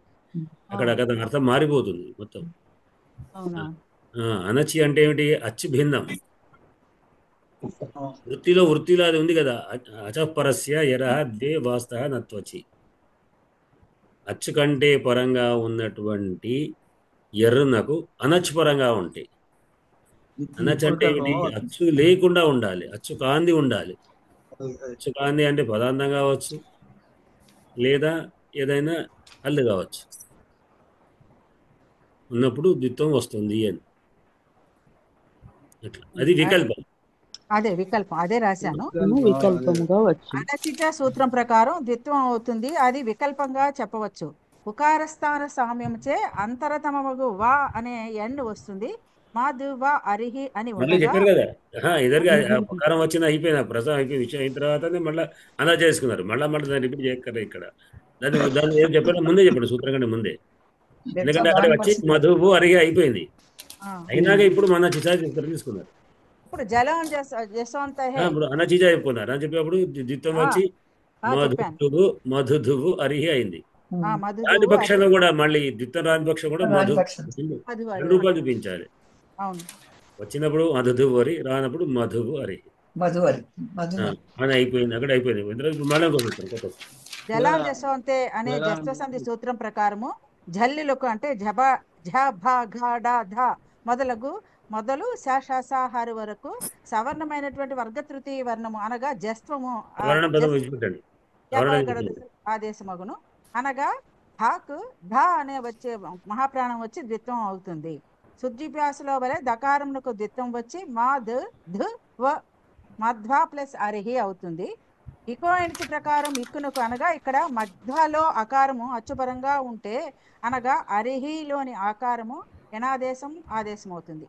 అక్కడ అర్థం మారిపోతుంది మొత్తం. అనచి అంటే ఏమిటి, అచ్చి భిన్నం. వృత్తిలో అది ఉంది కదా, అచపరస్య ఎరహ దే వాస్త నత్వచి. అచ్చు కంటే పరంగా ఉన్నటువంటి ఎర్రనకు అనచ్చు పరంగా ఉంటాయి. అనచ్చు అంటే ఏమిటి, అచ్చు లేకుండా ఉండాలి, అచ్చు కాంది ఉండాలి. అచ్చు కాంది అంటే పదార్థం కావచ్చు, లేదా ఏదైనా హల్లు కావచ్చు, ఉన్నప్పుడు ద్విత్వం వస్తుంది అని. అట్లా అది వికల్పం. అదే రాశాను. అనచిత సూత్రం ప్రకారం ద్విత్వం అవుతుంది, అది వికల్పంగా చెప్పవచ్చు. ఉకారస్థాన సామ్యంచే అంతరతమగు వా అనే ఎండ్ వస్తుంది. మాధువ అరిహి అని మళ్ళీ ఉండగా చెప్పారు కదా ఎదురుగా ఉపకారం వచ్చింది అయిపోయింది, ఆ ప్రసవం అయిపోయింది, విషయం అయిన తర్వాతనే మళ్ళీ అలా చేసుకున్నారు. మళ్ళీ దాన్ని రిపీట్ చేయక్కర్లేదు ఇక్కడ. దాన్ని ఏం చెప్పారో ముందే చెప్పండి, సూత్రం కంటే ముందే. ఎందుకంటే అక్కడ వచ్చి మధువు అరిగి అయిపోయింది, అయినాక ఇప్పుడు మన చిచా తీసుకున్నారు. ఇప్పుడు జలం జసవంత ఇప్పుడు అనచిజా అయిపోయినారు అని చెప్పేప్పుడు ద్విత్వం వచ్చి మధుధువు అరిహి అయింది. రాని పక్షంలో కూడా మళ్ళీ ద్విత్వం రాని పక్షం కూడా మధు 2 రూపాయలు చూపించాలి. వచ్చినప్పుడు మధుధువు అరి, రానప్పుడు మధువు అరి అని అయిపోయింది. అక్కడ అయిపోయింది. మళ్ళీ కొత్త జలం జసవంతే అనే జస్వసంధి సూత్రం ప్రకారము జల్లులకు అంటే మొదలు శాషాసాహారు వరకు సవర్ణమైనటువంటి వర్గ తృతీయ వర్ణము అనగా జస్త్వము ఆదేశమగును. అనగా ధాకు ధ అనే వచ్చే మహాప్రాణం వచ్చి ద్విత్వం అవుతుంది. శుద్ధిప్యాసలో వలె దకారమునకు ద్విత్వం వచ్చి మధ్వ ప్లస్ అరిహి అవుతుంది. ఇకో ఎణితి ప్రకారం ఇక్కునకు అనగా ఇక్కడ మధ్వలో అకారము అచ్చుపరంగా ఉంటే అనగా అరిహిలోని ఆకారము ఎనాదేశం ఆదేశం అవుతుంది.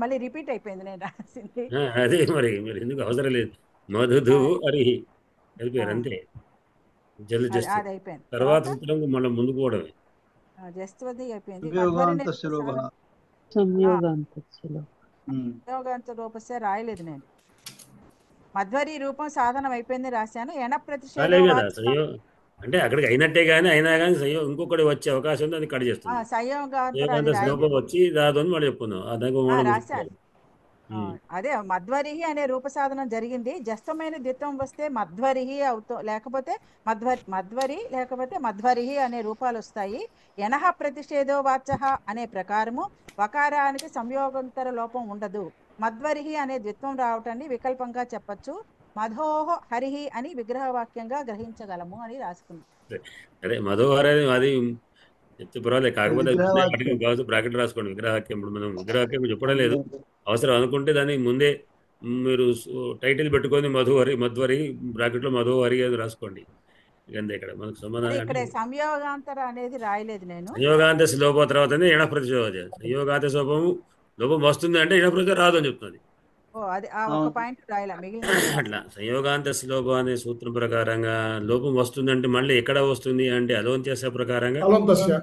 మళ్ళీ రిపీట్ అయిపోయింది నేను రాసింది. అదే మరి ఎందుకు అవసరం లేదు. మధుధువు అరిహి అయిపోయారు అంతే. తర్వాత సూత్రం మనం ముందుకు పోవడమే. జస్వది అయిపోయింది. సంయోగాంత రూపస్య రాయలేదు నేను. మధ్వరి రూపం సాధనం అయిపోయింది రాశాను. ఎణ ప్రతిషేధం అంటే అక్కడికి అయినట్టే కానీ అయినా కానీ ఇంకొకటి వచ్చే అవకాశం ఉంది, అది కట్ చేస్తుంది. సంయోగాంత వచ్చి దాని మళ్ళీ చెప్పుకుందాం. రాశాను. అదే మధ్వరిహి అనే రూప సాధనం జరిగింది. జస్తమైన ద్విత్వం వస్తే మధ్వరిహి లేకపోతే మధ్వరి లేకపోతే మధ్వరిహి అనే రూపాలు వస్తాయి. ఎనహ ప్రతిషేధో వాచ అనే ప్రకారము వకారానికి సంయోగంతర లోపం ఉండదు. మధ్వరిహి అనే ద్విత్వం రావటాన్ని వికల్పంగా చెప్పచ్చు. మధోహ హరిహి అని విగ్రహవాక్యంగా గ్రహించగలము అని రాసుకున్నాం. అదే మధోహర అది చెప్తే పర్వాలేదు, కాకపోతే బ్రాకెట్ రాసుకోండి విగ్రహవాక్యం. ఇప్పుడు మనం విగ్రహవాక్యం చెప్పడం అవసరం అనుకుంటే దాన్ని ముందే మీరు టైటిల్ పెట్టుకొని మధ్వరి బ్రాకెట్లో మధోహరి అని రాసుకోండి. ఇకంతే ఇక్కడ మనకు సంబంధం. సంయోగాంతర అనేది రాయలేదు నేను. సంయోగాంత లోపం తర్వాతనే ఎణ ప్రతిశోధ. సంయోగాంత శోభము లోపం వస్తుంది అంటే ఎణ ప్రతిశోధ రాదు అని చెప్తుంది. అట్లా సంయోగాంత లోపం అనే సూత్రం ప్రకారంగా లోపం వస్తుందంటే మళ్ళీ ఎక్కడ వస్తుంది అంటే అలోంత్యస్య ప్రకారంగా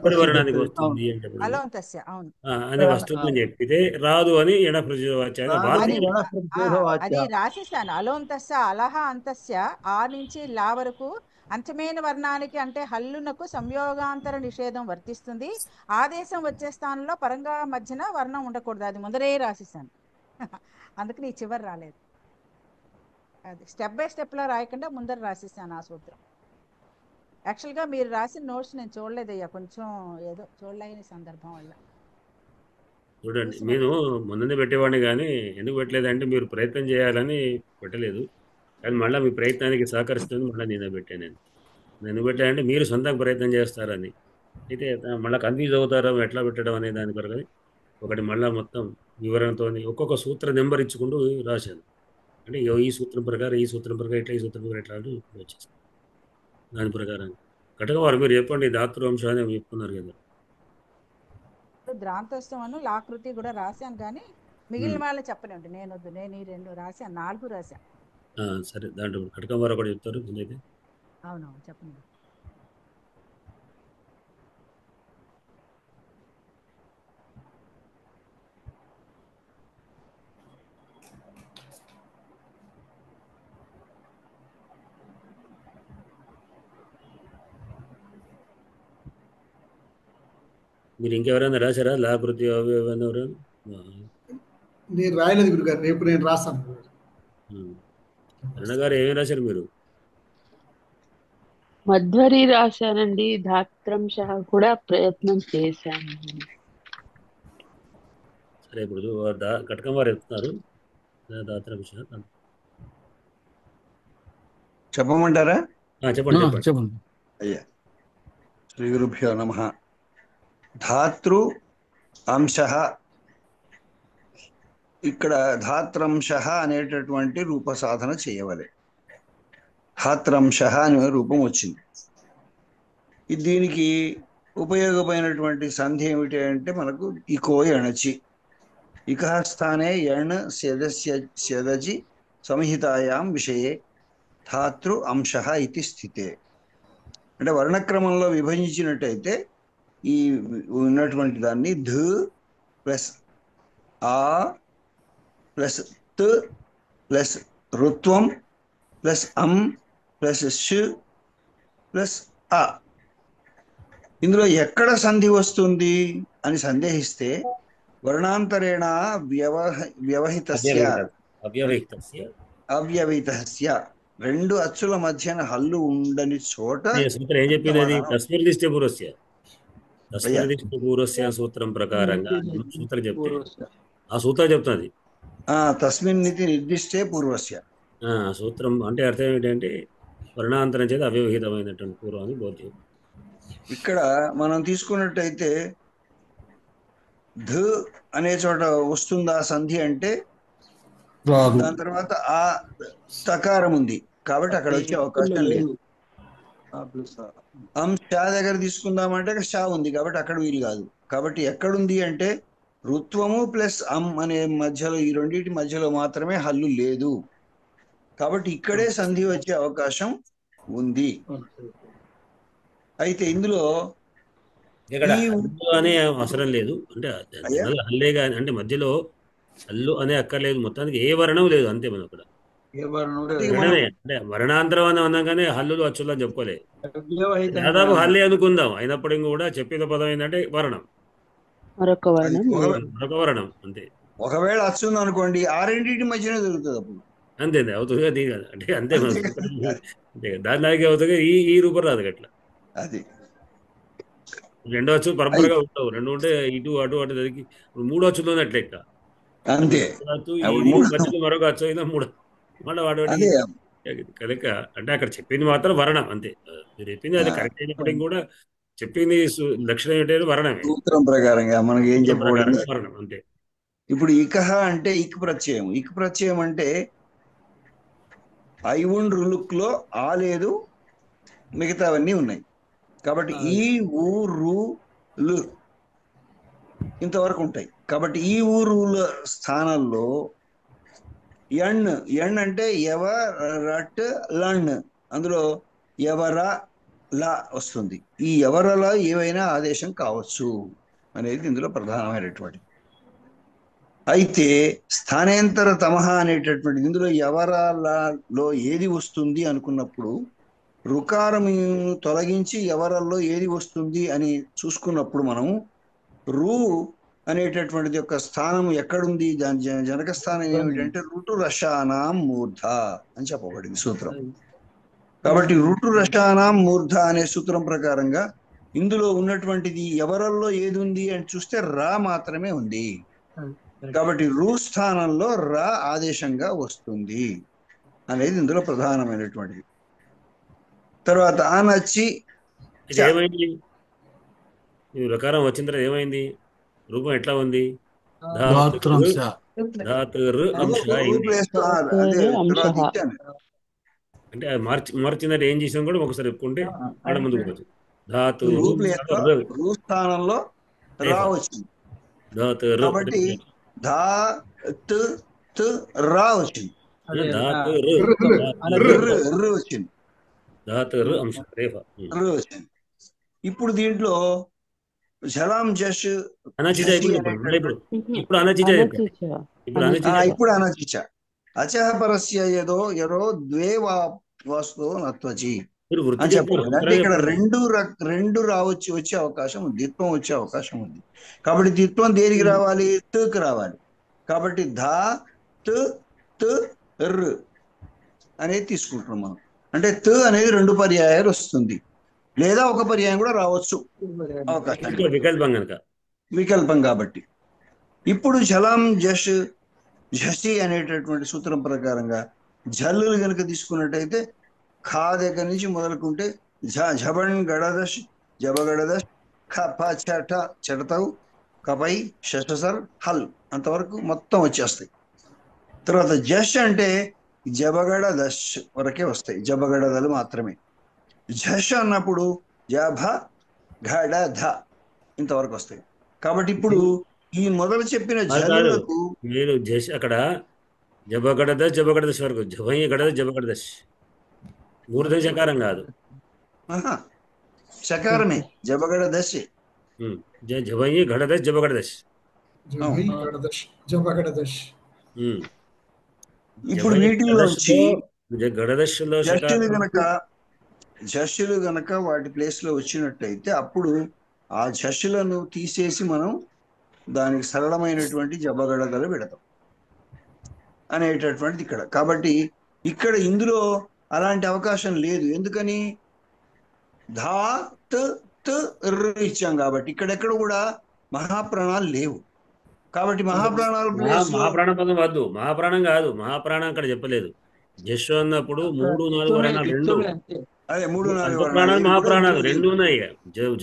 పరివర్ణానికి వస్తుంది అంటే అని వస్తుందని చెప్పితే రాదు అని ఎడ అది రాసేసాను. అలోంతస్య అలహ అంతస్య ఆ నుంచి లా వరకు అంచమైన వర్ణానికి అంటే హల్లునకు సంయోగాంతర నిషేధం వర్తిస్తుంది. ఆదేశం వచ్చే స్థానంలో పరంగా మధ్యన వర్ణం ఉండకూడదు. అది ముందరే రాసేసాను, అందుకని ఈ చివరి రాలేదు. అది స్టెప్ బై స్టెప్లో రాయకుండా ముందర రాసేసాను ఆ సూత్రం. యాక్చువల్గా మీరు రాసిన నోట్స్ నేను చూడలేదయ్యా, కొంచెం ఏదో చూడలేని సందర్భం వల్ల. చూడండి, నేను ముందునే పెట్టేవాడిని కానీ ఎందుకు పెట్టలేదంటే మీరు ప్రయత్నం చేయాలని పెట్టలేదు. కానీ మళ్ళీ మీ ప్రయత్నానికి సహకరిస్తుంది మళ్ళీ నేనే పెట్టాను. నేను పెట్టానంటే మీరు సొంతంగా ప్రయత్నం చేస్తారని. అయితే మళ్ళీ కన్ఫ్యూజ్ అవుతారో ఎట్లా పెట్టడం అనే దాని కొరకు ఒకటి మళ్ళీ మొత్తం వివరణతో ఒక్కొక్క సూత్ర నెంబర్ ఇచ్చుకుంటూ రాశాను. అంటే ఈ సూత్రం ప్రకారం ఈ సూత్రం ప్రకారం ఇట్లా ఈ సూత్రం ప్రకారం ఎట్లా అంటే ఇప్పుడు వచ్చేసి దాని ప్రకారం కటకవారు మీరు చెప్పండి. ధాతృవంశాన్ని చెప్పుకున్నారు కదా, ద్రాంతోత్సవం లాకృతి కూడా రాశాను కానీ మిగిలిన వాళ్ళు చెప్పనండి. నేను ఈ 2 రాశాను, 4 రాశాను. సరే, దాంట్లో కటకవారు కూడా చెప్తారు. అయితే అవునవును చెప్పండి. మీరు ఇంకెవరైనా రాశారా లాకృతి అవి ఎవరైనా? నేను రాయలేదు గురుగారు, రేపు నేను రాస్తాను. అన్నగారు ఏమేమి రాశారు మీరు? మధ్వరి రాశానండి, ధాత్రంశ కూడా ప్రయత్నం చేశాను. సరే, ఇప్పుడు కటకం వారు చెప్తున్నారు ధాత్రంశ. చెప్పమంటారా? చెప్పండి. అయ్యా, శ్రీ గురుభ్యో నమః. ధాతృ అంశ, ఇక్కడ ధాత్రంశ అనేటటువంటి రూప సాధన చేయవలే. ధాత్రంశ అనే రూపం వచ్చింది. దీనికి ఉపయోగమైనటువంటి సంధి ఏమిటి అంటే మనకు ఇకో ఎణచి ఇక స్థానే ఎణ్ సెదచి సంహితాయాం విషయే ధాతృ అంశ ఇది స్థితే. అంటే వర్ణక్రమంలో విభజించినట్టయితే ఈ ఉన్నటువంటి దాన్ని ధ ప్లస్ ఆ ప్లస్ త్ ప్లస్ రుత్వం ప్లస్ అం ప్లస్ ష్ ప్లస్ ఆ, ఇందులో ఎక్కడ సంధి వస్తుంది అని సందేహిస్తే వర్ణాంతరేణ వ్యవహితస్య అవ్యవహితస్య రెండు అచ్చుల మధ్యన హల్లు ఉండని చోట సూత్రం ఏం చెప్పింది అది తస్మిర్దిష్టే పూర్వస్య తస్మిర్దిష్టే పూర్వస్య సూత్రం ప్రకారంగా సూత్రం చెప్తే ఆ సూత్రం చెప్తుంది తస్మిన్ ఇది నిర్దిష్టే పూర్వస్య సూత్రం అంటే అర్థం ఏంటంటే వర్ణాంతరం చేత అవ్యవహితమైనటువంటి పూర్వాన్ని బోధ్యం. ఇక్కడ మనం తీసుకున్నట్టయితే ధ అనే చోట వస్తుందా సంధి అంటే దాని తర్వాత ఆ తకారం ఉంది కాబట్టి అక్కడ వచ్చే అవకాశం లేదు. షా దగ్గర తీసుకుందామంటే షా ఉంది కాబట్టి అక్కడ వీలు కాదు. కాబట్టి ఎక్కడుంది అంటే రుత్వము ప్లస్ అం అనే మధ్యలో ఈ రెండింటి మధ్యలో మాత్రమే హల్లు లేదు కాబట్టి ఇక్కడే సంధి వచ్చే అవకాశం ఉంది. అయితే ఇందులో అనే అవసరం లేదు అంటే హల్లేగా అంటే మధ్యలో హల్లు అనే అక్కర్లేదు, మొత్తానికి ఏ వర్ణం లేదు అంతే. మనం అక్కడ అంటే వర్ణాంతరం అని అన్నాం కానీ హల్లులు అచ్చులు అని చెప్పుకోలేదు, దాదాపు హల్లే అనుకుందాం. అయినప్పటికీ కూడా చెప్పిన పదం ఏంటంటే వర్ణం, మరొక వర్ణం అంతే. ఒకవేళ అచ్చుంది అనుకోండి ఆ రెండింటి మధ్యనే దొరుకుతుంది అప్పుడు అంతే అవుతుంది అది కాదు అంటే అంతే అంతే దానిలాగే అవుతుంది. ఈ రూపం రాదు అట్లా. అది రెండో అచ్చు పరంపరగా ఉంటావు, రెండు ఉంటే ఇటు అటు అటు దానికి మూడు అచ్చులు ఉన్నట్లు లెక్క అంతే. మధ్యలో మరొక అచ్చు అయినా మూడు మళ్ళీ వాడు కనుక అంటే అక్కడ చెప్పింది మాత్రం వర్ణం అంతే. మీరు చెప్పింది అది కరెక్ట్ అయినప్పటికీ కూడా చెప్పింది లక్షణం ఏంటంటే వర్ణమే, సూత్రం ప్రకారంగా మనకి ఏం చెప్పబడింది వర్ణం అంతే. ఇప్పుడు ఇకహ అంటే ఇక్ ప్రత్యయం. ఇక్ ప్రత్యయం అంటే ఐవుండ్ రులుక్ లో ఆ లేదు, మిగతావన్నీ ఉన్నాయి కాబట్టి ఈ ఊ రు లు ఇంతవరకు ఉంటాయి. కాబట్టి ఈ ఊరుల స్థానంలో ఎణ్ అంటే ఎవ రట్ లణ్, అందులో ఎవర లా వస్తుంది. ఈ ఎవరలా ఏవైనా ఆదేశం కావచ్చు అనేది ఇందులో ప్రధానమైనటువంటి. అయితే స్థానేంతర తమహ అనేటటువంటి ఇందులో ఎవరలో ఏది వస్తుంది అనుకున్నప్పుడు రుకారం తొలగించి ఎవరల్లో ఏది వస్తుంది అని చూసుకున్నప్పుడు మనం రు అనేటటువంటిది యొక్క స్థానం ఎక్కడుంది, దాని జనక స్థానం ఏమిటంటే ఋటు రసానాం మూర్ధ అని చెప్పబడింది సూత్రం. కాబట్టి ఋటు రసానాం మూర్ధ అనే సూత్రం ప్రకారంగా ఇందులో ఉన్నటువంటిది ఎవరల్లో ఏది ఉంది అని చూస్తే రా మాత్రమే ఉంది కాబట్టి రు స్థానంలో రా ఆదేశంగా వస్తుంది అనేది ఇందులో ప్రధానమైనటువంటిది. తర్వాత ఆనచ్చి ఏమైంది ఈ ప్రకారం వచ్చిన తర్వాత ఏమైంది, రూపం ఎట్లా ఉంది, అంటే మార్చిందంటే ఏం చేసాం కూడా ఒకసారి చెప్పుకుంటే మన ముందుకు పోతుంది. ధాతు రు స్థానంలో రా వచ్చింది కాబట్టి ధా త్ రా వచ్చింది, వచ్చింది. ఇప్పుడు దీంట్లో జలాం జష్ ఇప్పుడు అనచిచ అచహ పరస్య ఏదో ఎరో ద్వే వాస్తు నత్వచి అని చెప్పాలి. అంటే ఇక్కడ రెండు రావచ్చు, వచ్చే అవకాశం ఉంది, ద్విత్వం వచ్చే అవకాశం ఉంది. కాబట్టి ద్విత్వం దేనికి రావాలి, తుకి రావాలి. కాబట్టి ధా త్ ర్ అనేది తీసుకుంటున్నాం మనం. అంటే త్ అనేది రెండు పర్యాయాలు వస్తుంది లేదా ఒక పర్యాయం కూడా రావచ్చు అవకాశం, వికల్పం కాబట్టి. ఇప్పుడు జలం జష్ జషి అనేటటువంటి సూత్రం ప్రకారంగా జల్లులు కనుక తీసుకున్నట్టయితే ఖా దగ్గర నుంచి మొదలుకుంటే ఝబన్ గడదష్ జబగడదష్ చెడతవు కపై షసర్ హల్ అంతవరకు మొత్తం వచ్చేస్తాయి. తర్వాత జష్ అంటే జబగడ దశ్ వరకే వస్తాయి, జబగడదలు మాత్రమే. ఝష్ అన్నప్పుడు జభ ఘడ ధ ఇంతవరకు వస్తాయి. కాబట్టి ఇప్పుడు ఈ మొదలు చెప్పిన కాదు కాదు జలులకు మీరు అక్కడ జబగడదశ్ జబగడదశ్ వరకు జభయ్య గడదశ్ జబగడదశ్ మూర్ధ చకారం కాదు. ఆహా, శకారమే జబగడ దశ. జభయ్య గడదశ్ జబగడదశ్. ఇప్పుడు వీటిలోంచి గడదశలో జస్సులు గనక వాటి ప్లేస్ లో వచ్చినట్టయితే అప్పుడు ఆ జస్సులను తీసేసి మనం దానికి సరళమైనటువంటి జబగడదలు పెడతాం అనేటటువంటిది ఇక్కడ. కాబట్టి ఇక్కడ ఇందులో అలాంటి అవకాశం లేదు. ఎందుకని ధా త్ త్ ర్ ఇచ్చాం కాబట్టి ఇక్కడెక్కడ కూడా మహాప్రాణాలు లేవు. కాబట్టి మహాప్రాణాలు మహాప్రాణ పదం వద్దు, మహాప్రాణం కాదు, మహాప్రాణం అక్కడ చెప్పలేదు. జస్సు అన్నప్పుడు 3, 4 వర్ణాలు రెండు, అదే 3, 4 అల్పప్రాణాలు మహాప్రాణాలు రెండు ఉన్నాయి.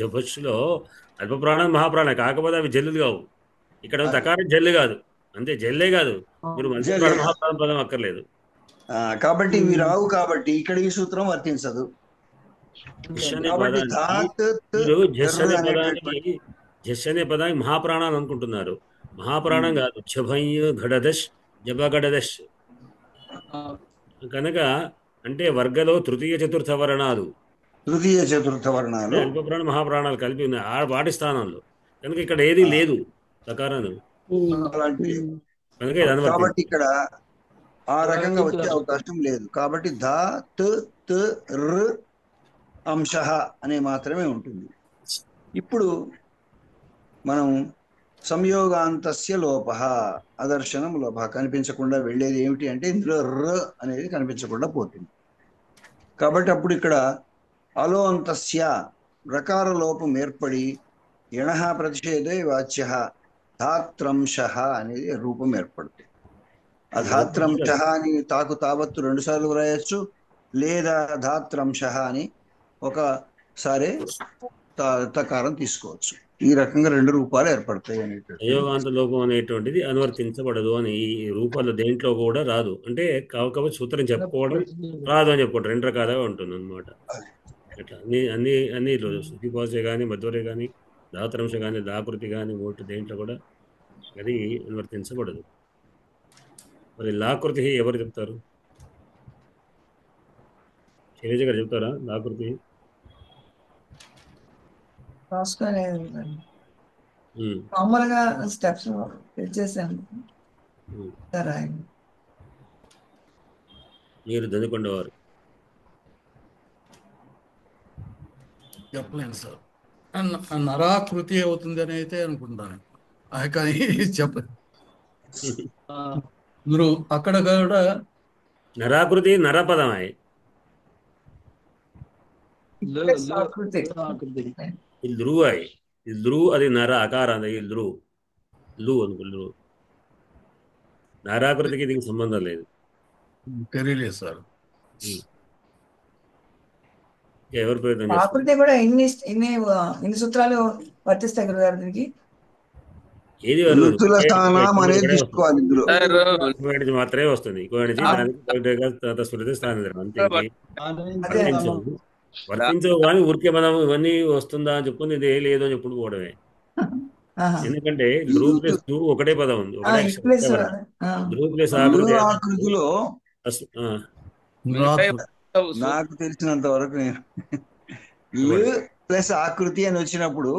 జపస్సులో అల్పప్రాణాలు మహాప్రాణాలు కాకపోతే అవి జల్లులు కావు. ఇక్కడ తకారం జల్లు కాదు, అంతే, జల్లే కాదు. మీరు మహాప్రాణ పదం అక్కర్లేదు. కాబట్టి ఇవి రావు. కాబట్టి ఇక్కడ ఈ సూత్రం వర్తించదు. మీరు జస్ అనే పదానికి మహాప్రాణాలు అనుకుంటున్నారు. మహాప్రాణం కాదు. జభయ్య ఘడదశ్ జబగడదశ్ కనుక అంటే వర్గలో తృతీయ చతుర్థ వర్ణాలు అల్పప్రాణ మహాప్రాణాలు కలిపి ఉన్నాయి వాటి స్థానంలో. కనుక ఇక్కడ ఏది లేదు తకారాలు. కనుక కాబట్టి ఇక్కడ ఆ రకంగా వచ్చే అవకాశం లేదు. కాబట్టి ధ త్ ర్ అంశ అనే మాత్రమే ఉంటుంది. ఇప్పుడు మనం సంయోగాంతస్య లోప అదర్శనం లోప కనిపించకుండా వెళ్ళేది ఏమిటి అంటే ఇందులో ర అనేది కనిపించకుండా పోతుంది. కాబట్టి అప్పుడు ఇక్కడ అలోంతస్య రకార లోపం ఏర్పడి యణః ప్రతిషేధే వాచ్య ధాత్రంశ అనేది రూపం ఏర్పడుతుంది. ఆ ధాత్రంశ అని తాకు తావత్తు 2 సార్లు వ్రాయచ్చు, లేదా ధాత్రంశ అని ఒకసారి తకారం తీసుకోవచ్చు. ఈ రకంగా 2 రూపాలు ఏర్పడతాయి అనేటువంటి సంయోగాంత లోపం అనేటువంటిది అనువర్తించబడదు అని ఈ రూపాలు దేంట్లో కూడా రాదు. అంటే కాకపోతే సూత్రం చెప్పుకోవడం రాదు అని చెప్పుకోవడం 2 రకాలుగా ఉంటుంది అనమాట. అట్లా అన్ని శుద్ధిపాసే కానీ మధ్వరే కానీ ధాత్రంశ కానీ లాకృతి కానీ ఓటు దేంట్లో కూడా అది అనువర్తించబడదు. మరి లాకృతి ఎవరు చెప్తారు? శైలజ గారు చెప్తారా లాకృతి? మామూలుగా స్టెప్స్ చేశాను. మీరు దొందుకొండవారు చెప్పలేను సార్. నరాకృతి అవుతుంది అని అయితే అనుకుంటాను, కానీ చెప్పలేదు. మీరు అక్కడ కూడా నరాకృతి నరపదమాయి ధ్రువ ధ్రువ అది నర అకార ధ్రువ లు అనుకో. నరాకృతికి దీనికి సంబంధం లేదు. తెలియలేదు సార్. ఎవరు ప్రయత్నం ఆకృతి కూడా ఎన్ని సూత్రాలు వర్తిస్తాయి గురుగారు దీనికి? ఏది మాత్రమే వస్తుంది. వర్తించవు కానీ ఊరికే మనం ఇవన్నీ వస్తుందా అని చెప్పుకుని ఇది లేదు అని చెప్పుడు పోవడమే. ఎందుకంటే ధ్రువ ప్లస్ ధ్రువ ఒకటే పదం ఉంది, ఒకటే ధ్రువ ప్లస్ ఆకృతిలో నాకు తెలిసినంత వరకు ప్లస్ ఆకృతి అని వచ్చినప్పుడు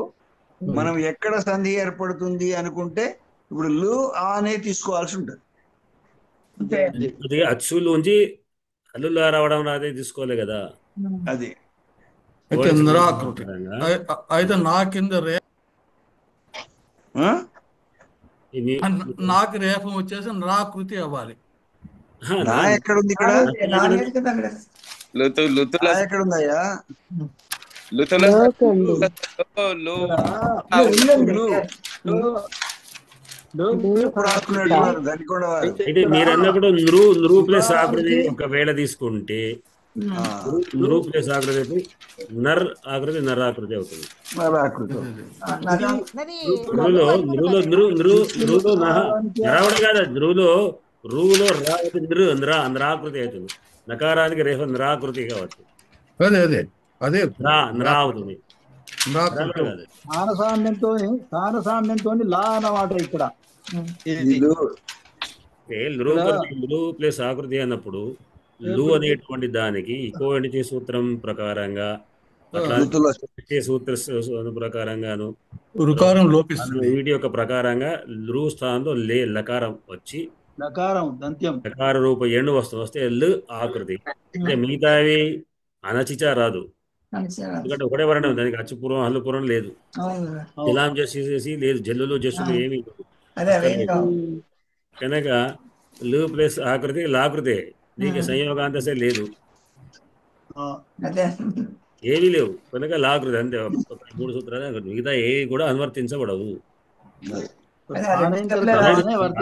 మనం ఎక్కడ సంధి ఏర్పడుతుంది అనుకుంటే ఇప్పుడు లు అనే తీసుకోవాల్సి ఉంటుంది. అది అచ్చులోంచి హల్లులా రావడం రాదే తీసుకోలే కదా. అది అయితే నిరాకృతి అయితే నా కింద నాకు రేపం వచ్చేసి నిరాకృతి అవ్వాలి. ఎక్కడుంది ఇక్కడ? ఎక్కడుందయ్యా? అయితే మీరు అన్నప్పుడు నృ ప్లస్ ఆకృతి ఒకవేళ తీసుకుంటే నృ ప్లస్ ఆకృతి నర్ ఆకృతి నరాకృతి అవుతుంది. నృలో నరావడం కాదు, రూలో నరాకృతి అవుతుంది. నకారానికి రేఫ నరాకృతి కావచ్చు, అదే నరా అవుతుంది. నరాకృత్యం కాదు. స్థానసామ్యంతో లా అన్నమాట ఇక్కడ. ఇది వీళ్ళు లు ప్లస్ ఆకృతి అన్నప్పుడు లు అనేటువంటి దానికి ఇకోవెంటి సూత్రం ప్రకారంగా అట్లా ఋతుల సూత్ర ప్రకారంగాను రుకారం లోపిస్తుంది. వీటి యొక్క ప్రకారంగా లు స్థానంలో లకారం వచ్చి లకారం దంత్యం లకార రూప ఎండు వస్తే ల్ ఆకృతి. అంటే మిగతావి అనచిచ రాదు, ఎందుకంటే ఒకటే వర్ణం, దానికి అచ్చుపూర్వం హల్లుపూర్వం లేదు, జలాం చేసి లేదు, జల్లులు జస్సులు ఏమి కనుక లు ప్లస్ ఆకృతి లాకృతే, దీనికి సంయోగాంతసే లేదు, ఏమీ లేవు కనుక లాకృతి అంతే. 3 సూత్రాలు, మిగతా ఏవి కూడా అనువర్తించబడవు.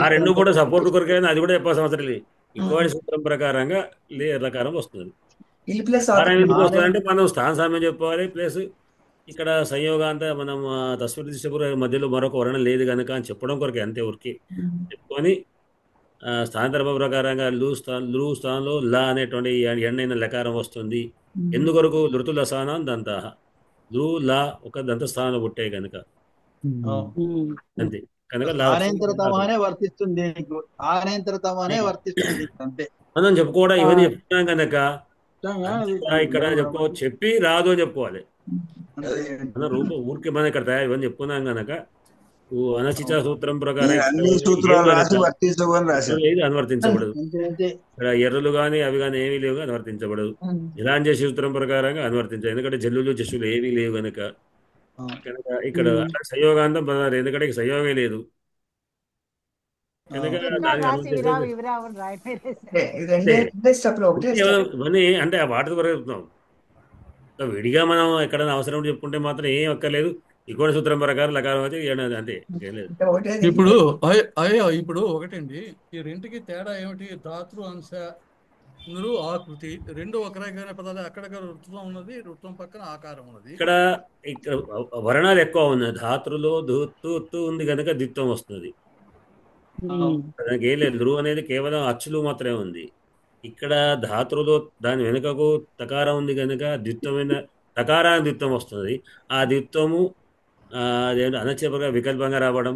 ఆ రెండు కూడా సపోర్ట్ కొరకైనా అది కూడా చెప్పాల్సిన అవసరం లేదు. ఇంకోటి సూత్రం ప్రకారంగా లకారం వస్తుంది. ఎందుకు వస్తుందంటే మనం స్థాన సామ్యం చెప్పుకోవాలి, ప్లస్ ఇక్కడ సంయోగాంత మనం తస్మృతి దిశపూర్వ మధ్యలో మరొక వర్ణం లేదు కనుక అని చెప్పడం కొరకే, అంతే ఊరికి చెప్పుకొని స్థానధర్మ ప్రకారంగా లు స్థానంలో లా అనేటువంటి ఎండైన లకారం వస్తుంది. ఎందుకొరకు ధృతుల స్థానం దంత లు లా ఒక దంత స్థానంలో పుట్టాయి కనుక అంతే. కనుక వర్తిస్తుంది అంతే. మనం చెప్పుకోవడం ఇవన్నీ చెప్తున్నాం కనుక ఇక్కడ చెప్పి రాదు అని చెప్పుకోవాలి. మన రూపం ఊరికి మనం ఇక్కడ తయారు ఇవన్నీ చెప్పుకున్నాం కనుక అనచిచ సూత్రం ప్రకారం అన్ని సూత్రాలు రాసి వర్తించమని రాశారు. ఇది అనువర్తించబడదు. ఇక్కడ ఎర్రలు కానీ అవి కానీ ఏమీ లేవు, అనువర్తించబడదు. జలాంజ సూత్రం ప్రకారంగా అనువర్తించాలి, ఎందుకంటే జల్లులు జస్సులు ఏమీ లేవు కనుక. కనుక ఇక్కడ సంయోగాంతం పదాలు, ఎందుకంటే సంయోగం లేదు కనుక ఇవన్నీ అంటే ఆ వాటి వరకు చెప్తున్నాం. విడిగా మనం ఎక్కడైనా అవసరం చెప్పుకుంటే మాత్రం ఏం అక్కర్లేదు. ఇకోణ సూత్రం ప్రకారం లకారం వచ్చి అంతే, ఏం లేదు. ఇప్పుడు ఒకటండి, ఈ రెండుకి తేడా ఏమిటి? ధాతృ అంశ నురు ఆకృతి రెండు ఒక రకమైన పదాలు. అక్కడక్కడ ఋతువం ఉన్నది, ఋతువం పక్కన ఆకారం ఉన్నది. ఇక్కడ వర్ణాలు ఎక్కువ ఉన్నాయి. ధాతృలో ధూ ఉంది కనుక ద్విత్వం వస్తుంది. దానికి ఏం లేదు. ధృ అనేది కేవలం అచ్చులు మాత్రమే ఉంది. ఇక్కడ ధాతువులో దాని వెనుకకు తకారం ఉంది కనుక ద్విత్వమైన తకారానికి ద్విత్వం వస్తుంది. ఆ ద్విత్వము అదేంటి అనచేపగా వికల్పంగా రావడం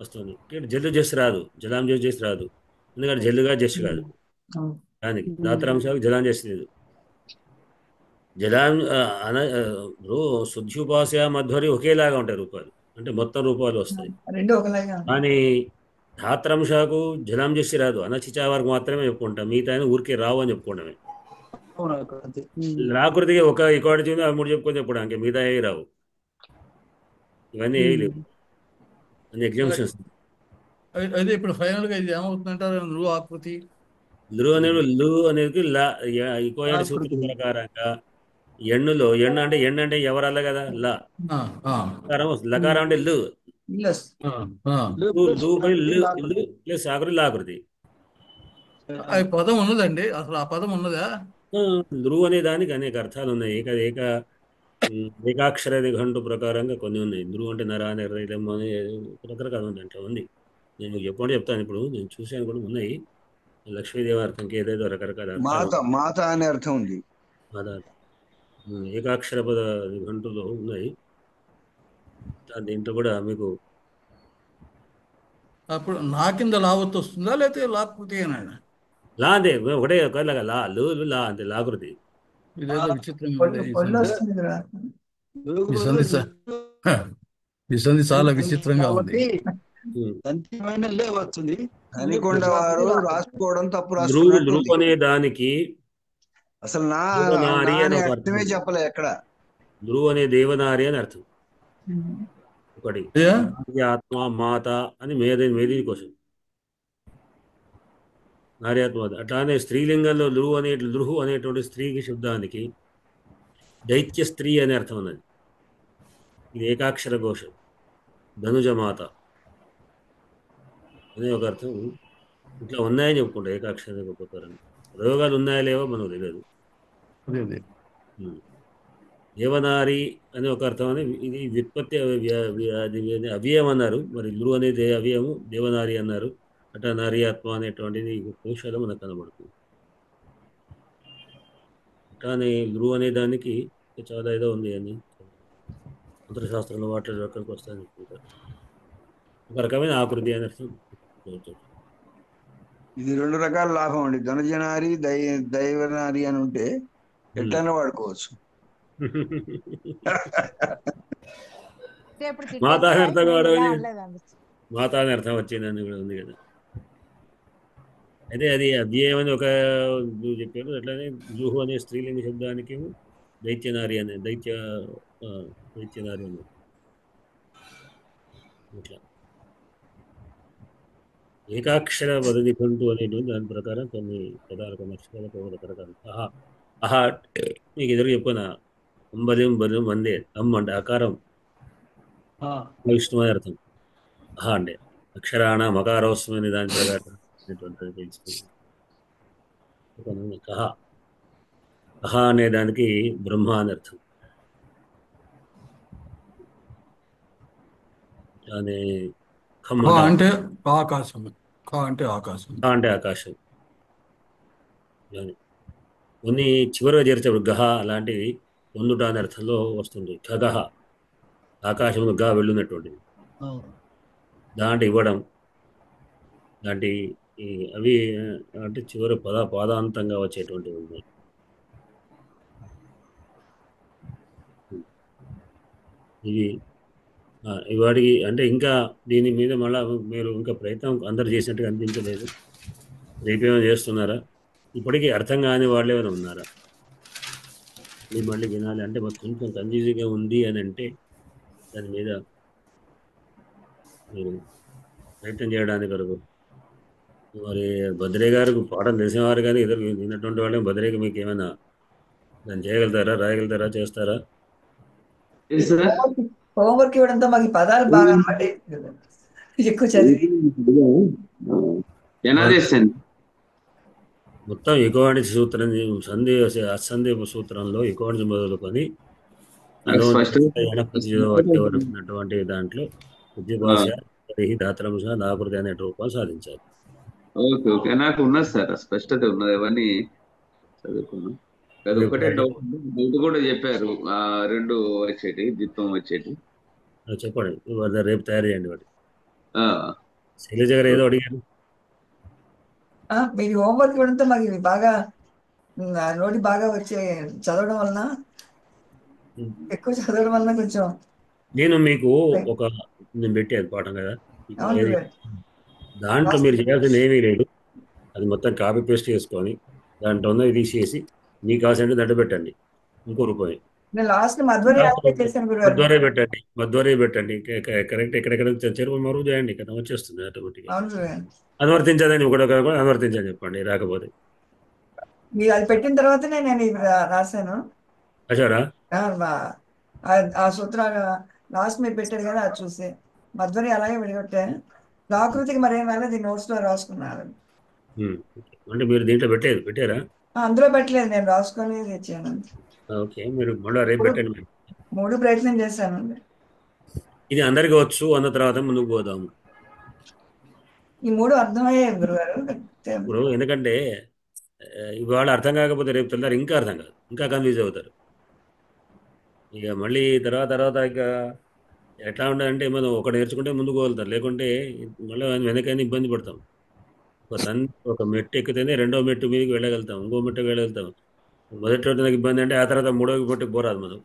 వస్తుంది. జల్లు చేసి రాదు, జలాం చేసి రాదు, ఎందుకంటే జల్లుగా చేసి కాదు. దానికి ధాత్రాంశాలకు జలాం చేసి లేదు. జలాం శుద్ధ్యుపాస మధ్వరి ఒకేలాగా ఉంటాయి రూపాలు, అంటే మొత్తం రూపాలు వస్తాయి. కానీ ధాత్రాంశకు జలాం చేసి రాదు, అనచిచా వరకు మాత్రమే చెప్పుకుంటాం, మిగతా ఊరికే రావు అని చెప్పుకోవడమే. రాకృతికి ఒక ఇకాడి ఆ 3 చెప్పుకొని చెప్పుకోవడానికి, మిగతా ఏవి రావు. ఇవన్నీ ఏవి లేవు, అన్ని ఎగ్జామ్షన్స్. అయితే ఇప్పుడు ఫైనల్ గా ఇది ఏమవుతుందంటారు? లు ఆకృతి లు అనేది ఇకోయాడి సూత్రం ప్రకారంగా ఎన్నులో అంటే అంటే ఎవరల్ల కదా లకారం అంటే లు ప్లస్ ఆకృతి లాకృతి. పదం ఉన్నదండి, అసలు ఆ పదం ఉన్నదా? ధ్రువు అనే దానికి అనేక అర్థాలు ఉన్నాయి. ఏకాక్షర నిఘంటు ప్రకారంగా కొన్ని ఉన్నాయి. ధ్రువు అంటే నర అని ఎర్రమ అని రకరకాల దాంట్లో ఉంది. నేను మీకు చెప్పండి చెప్తాను. ఇప్పుడు నేను చూశాను కూడా ఉన్నాయి. లక్ష్మీదేవి అర్థంకి ఏదేదో రకరకాల మాత అనే అర్థం ఉంది. ఏకాక్షర పద నిఘంటులో ఉన్నాయి. దీంట్లో కూడా మీకు అప్పుడు నా కింద లావత్తు వస్తుందా లేకపోతే లాకృతి అయినా? లా అంతే, ఒకటే లా లా అంతే, లాకృతి. ఇదేదో విచిత్రంగా ఈ సంధి చాలా విచిత్రంగా ఉంది. అనికొండ వారు రాసుకోవడం తప్పు రాసుకోవడం అనే దానికి అసలు నారి అని అర్థమే చెప్పలే ఎక్కడ. ధ్రువు అనే దేవనారి అని అర్థం. ఒకటి ఆత్మ మాత అని మేది కోసం నార్యాత్మ. అట్లానే స్త్రీలింగంలో ధృహు అనేటువంటి స్త్రీకి శబ్దానికి దైత్య స్త్రీ అనే అర్థం ఉన్నది. ఇది ఏకాక్షర ఘోషం. ధనుజమాత అనే ఒక అర్థం. ఇట్లా ఉన్నాయని చెప్పుకుంటా ఏకాక్షర ప్రకారం. ప్రయోగాలు ఉన్నాయా లేవో మనకు తెలియదు. దేవనారి అనే ఒక అర్థం అని, ఇది వ్యుత్పత్తి అవ్యయం అన్నారు. మరి ధ్రువు అనేది అవ్యయము, దేవనారి అన్నారు. అట్లా నార్యాత్మ అనేటువంటిది కోశాలు మనకు కనబడుతుంది. కానీ ధ్రువు అనే దానికి చాలా ఏదో ఉంది అని మంత్రశాస్త్రంలో వాటి అక్కడికి వస్తాయని చెప్పుకుంటారు. ఒక రకమైన ఆకృతి అని అర్థం. ఇది 2 రకాల లాభం అండి. ధనుజనారి దైవనారి అని ఉంటే ఎట్లనే వాడుకోవచ్చు. అంటే ఇప్పుడు మాతా అని తిట్టేస్తారా అర్థం నేను ఇలా కావడం అనలేదండి. మాతా అని అర్థం వచ్చిందని కూడా ఉంది కదా. అయితే అది అవ్యయం అని ఒక నువ్వు చెప్పారు. అట్లానే జూహు అనే స్త్రీలింగ శబ్దానికి దైత్యనారి అనే దైత్యనారి అని ఇట్లా ఏకాక్షర వదనిఘంటు అనేటువంటి దాని ప్రకారం కొన్ని పదాలు, కొన్ని అక్షరాలకు రకరకాలు. అహా మీకు ఎదురు చెప్పుకున్న అంబలిం బలం వందే అమ్ అంటే అకారం విష్ణు అని అర్థం. అహా అంటే అక్షరాణ మకారోస్మని దాని ప్రకారం తెలుసుకుంది. కహ అనే దానికి బ్రహ్మ అని అర్థం. అనే ఖ అంటే ఆకాశం. ఖ అంటే ఆకాశం. అంటే ఆకాశం. కొన్ని చివరిగా చేర్చేప్పుడు గహ అలాంటివి పొందుట అనే అర్థంలో వస్తుంది. ఖగహ ఆకాశంలో గా వెళ్ళినటువంటిది. దాంట్లో ఇవ్వడం లాంటి అవి అంటే చివరి పాదాంతంగా వచ్చేటువంటివి ఉన్నాయి. ఇవి ఇవాడికి అంటే ఇంకా దీని మీద మళ్ళీ మీరు ఇంకా ప్రయత్నం అందరు చేసినట్టుగా అనిపించలేదు. రేపేమైనా చేస్తున్నారా? ఇప్పటికీ అర్థం కాని వాళ్ళు ఏమైనా ఉన్నారా? మళ్ళీ వినాలి అంటే మాకు కొంచెం కన్ఫ్యూజింగ్గా ఉంది అని అంటే దాని మీద మీరు ప్రయత్నం చేయడానికి వరకు మరి భద్రే గారికి పాఠం తెలిసినవారు కానీ ఎదురు విన్నటువంటి వాళ్ళే భద్రేకి మీకు ఏమైనా దాన్ని చేయగలుగుతారా, రాయగలుగుతారా, చేస్తారా? హోంవర్క్ ఇవ్వడంతో మాకు ఈ పదాలు బాగా పడ్డాయి కదా. ఎక్కువ చదివి మొత్తం ఎకోవాణిజ్య సూత్రం అసందేహ సూత్రంలో ఎకోవాణిజ్యం మొదలుకొని ఉన్నటువంటి దాంట్లో ఉద్యభాష ధాత్రంశ నాకృతి అనే రూపం సాధించారు. ఓకే ఓకే నాకు ఉన్నది సార్, స్పష్టత ఉన్నది. అవన్నీ చదువుకున్నాం. అది ఒకటే డౌట్ కూడా చెప్పారు. 2 వచ్చేటి జిత్వం వచ్చేటి చెప్పండి. రేపు తయారు చేయండి వాటి. శైలజ గారు ఏదో అడిగారు. మీరు హోంవర్క్ ఇవ్వడంతో మాకు ఇవి బాగా నోటి బాగా వచ్చే చదవడం వలన, ఎక్కువ చదవడం వలన కొంచెం నేను మీకు నేను పెట్టేది పాఠం కదా, దాంట్లో మీరు చేయాల్సింది ఏమీ లేదు. అది మొత్తం కాపీ పేస్ట్ చేసుకొని దాంట్లో ఉన్నది తీసేసి మీకు కావాల్సిన దాంట్లో పెట్టండి. ఇంకో రూపాయి మధ్వరే పెట్టండి. కరెక్ట్ ఎక్కడెక్కడ చెరువు మరుగు చేయండి కదా, వచ్చేస్తుంది ఆటోమేటిక్గా. అనువర్తించదని అనువర్తించని చెప్పండి. రాకపోతే మీరు అది పెట్టిన తర్వాతనే నేను రాశాను. అచ్చారా ఆ సూత్రాలు లాస్ట్ మీరు పెట్టారు కదా, అది చూసి మధ్వరి అలాగే విడగొట్టాను. ఆకృతికి మరేం రాలేదు, నోట్స్ లో రాసుకున్నారు. అంటే మీరు దీంట్లో పెట్టారా? అందులో పెట్టలేదు, నేను రాసుకొని తెచ్చాను. ఓకే, మీరు మళ్ళీ రేపు పెట్టండి. 3 ప్రయత్నం చేశాను. ఇది అందరికీ వచ్చు అన్న తర్వాత ముందుకు పోదాము. ఈ 3 అర్థమయ్యాయి గురుగారు. ఇప్పుడు ఎందుకంటే ఇవాళ అర్థం కాకపోతే రేపు తెల్లారు ఇంకా అర్థం కాదు, ఇంకా కన్ఫ్యూజ్ అవుతారు. ఇక మళ్ళీ తర్వాత ఇక ఎట్లా ఉండాలంటే మనం ఒకటి నేర్చుకుంటే ముందుకు వెళ్తారు, లేకుంటే మళ్ళీ వెనకైనా ఇబ్బంది పడతాం. ఒక మెట్టు ఎక్కితేనే రెండో మెట్టు మీదకి వెళ్ళగలుగుతాం, ఇంకో మెట్టుకు వెళ్ళగలుగుతాం. మొదటి నాకు ఇబ్బంది అంటే ఆ తర్వాత 3వ మెట్టుకు పోరాదు మనం.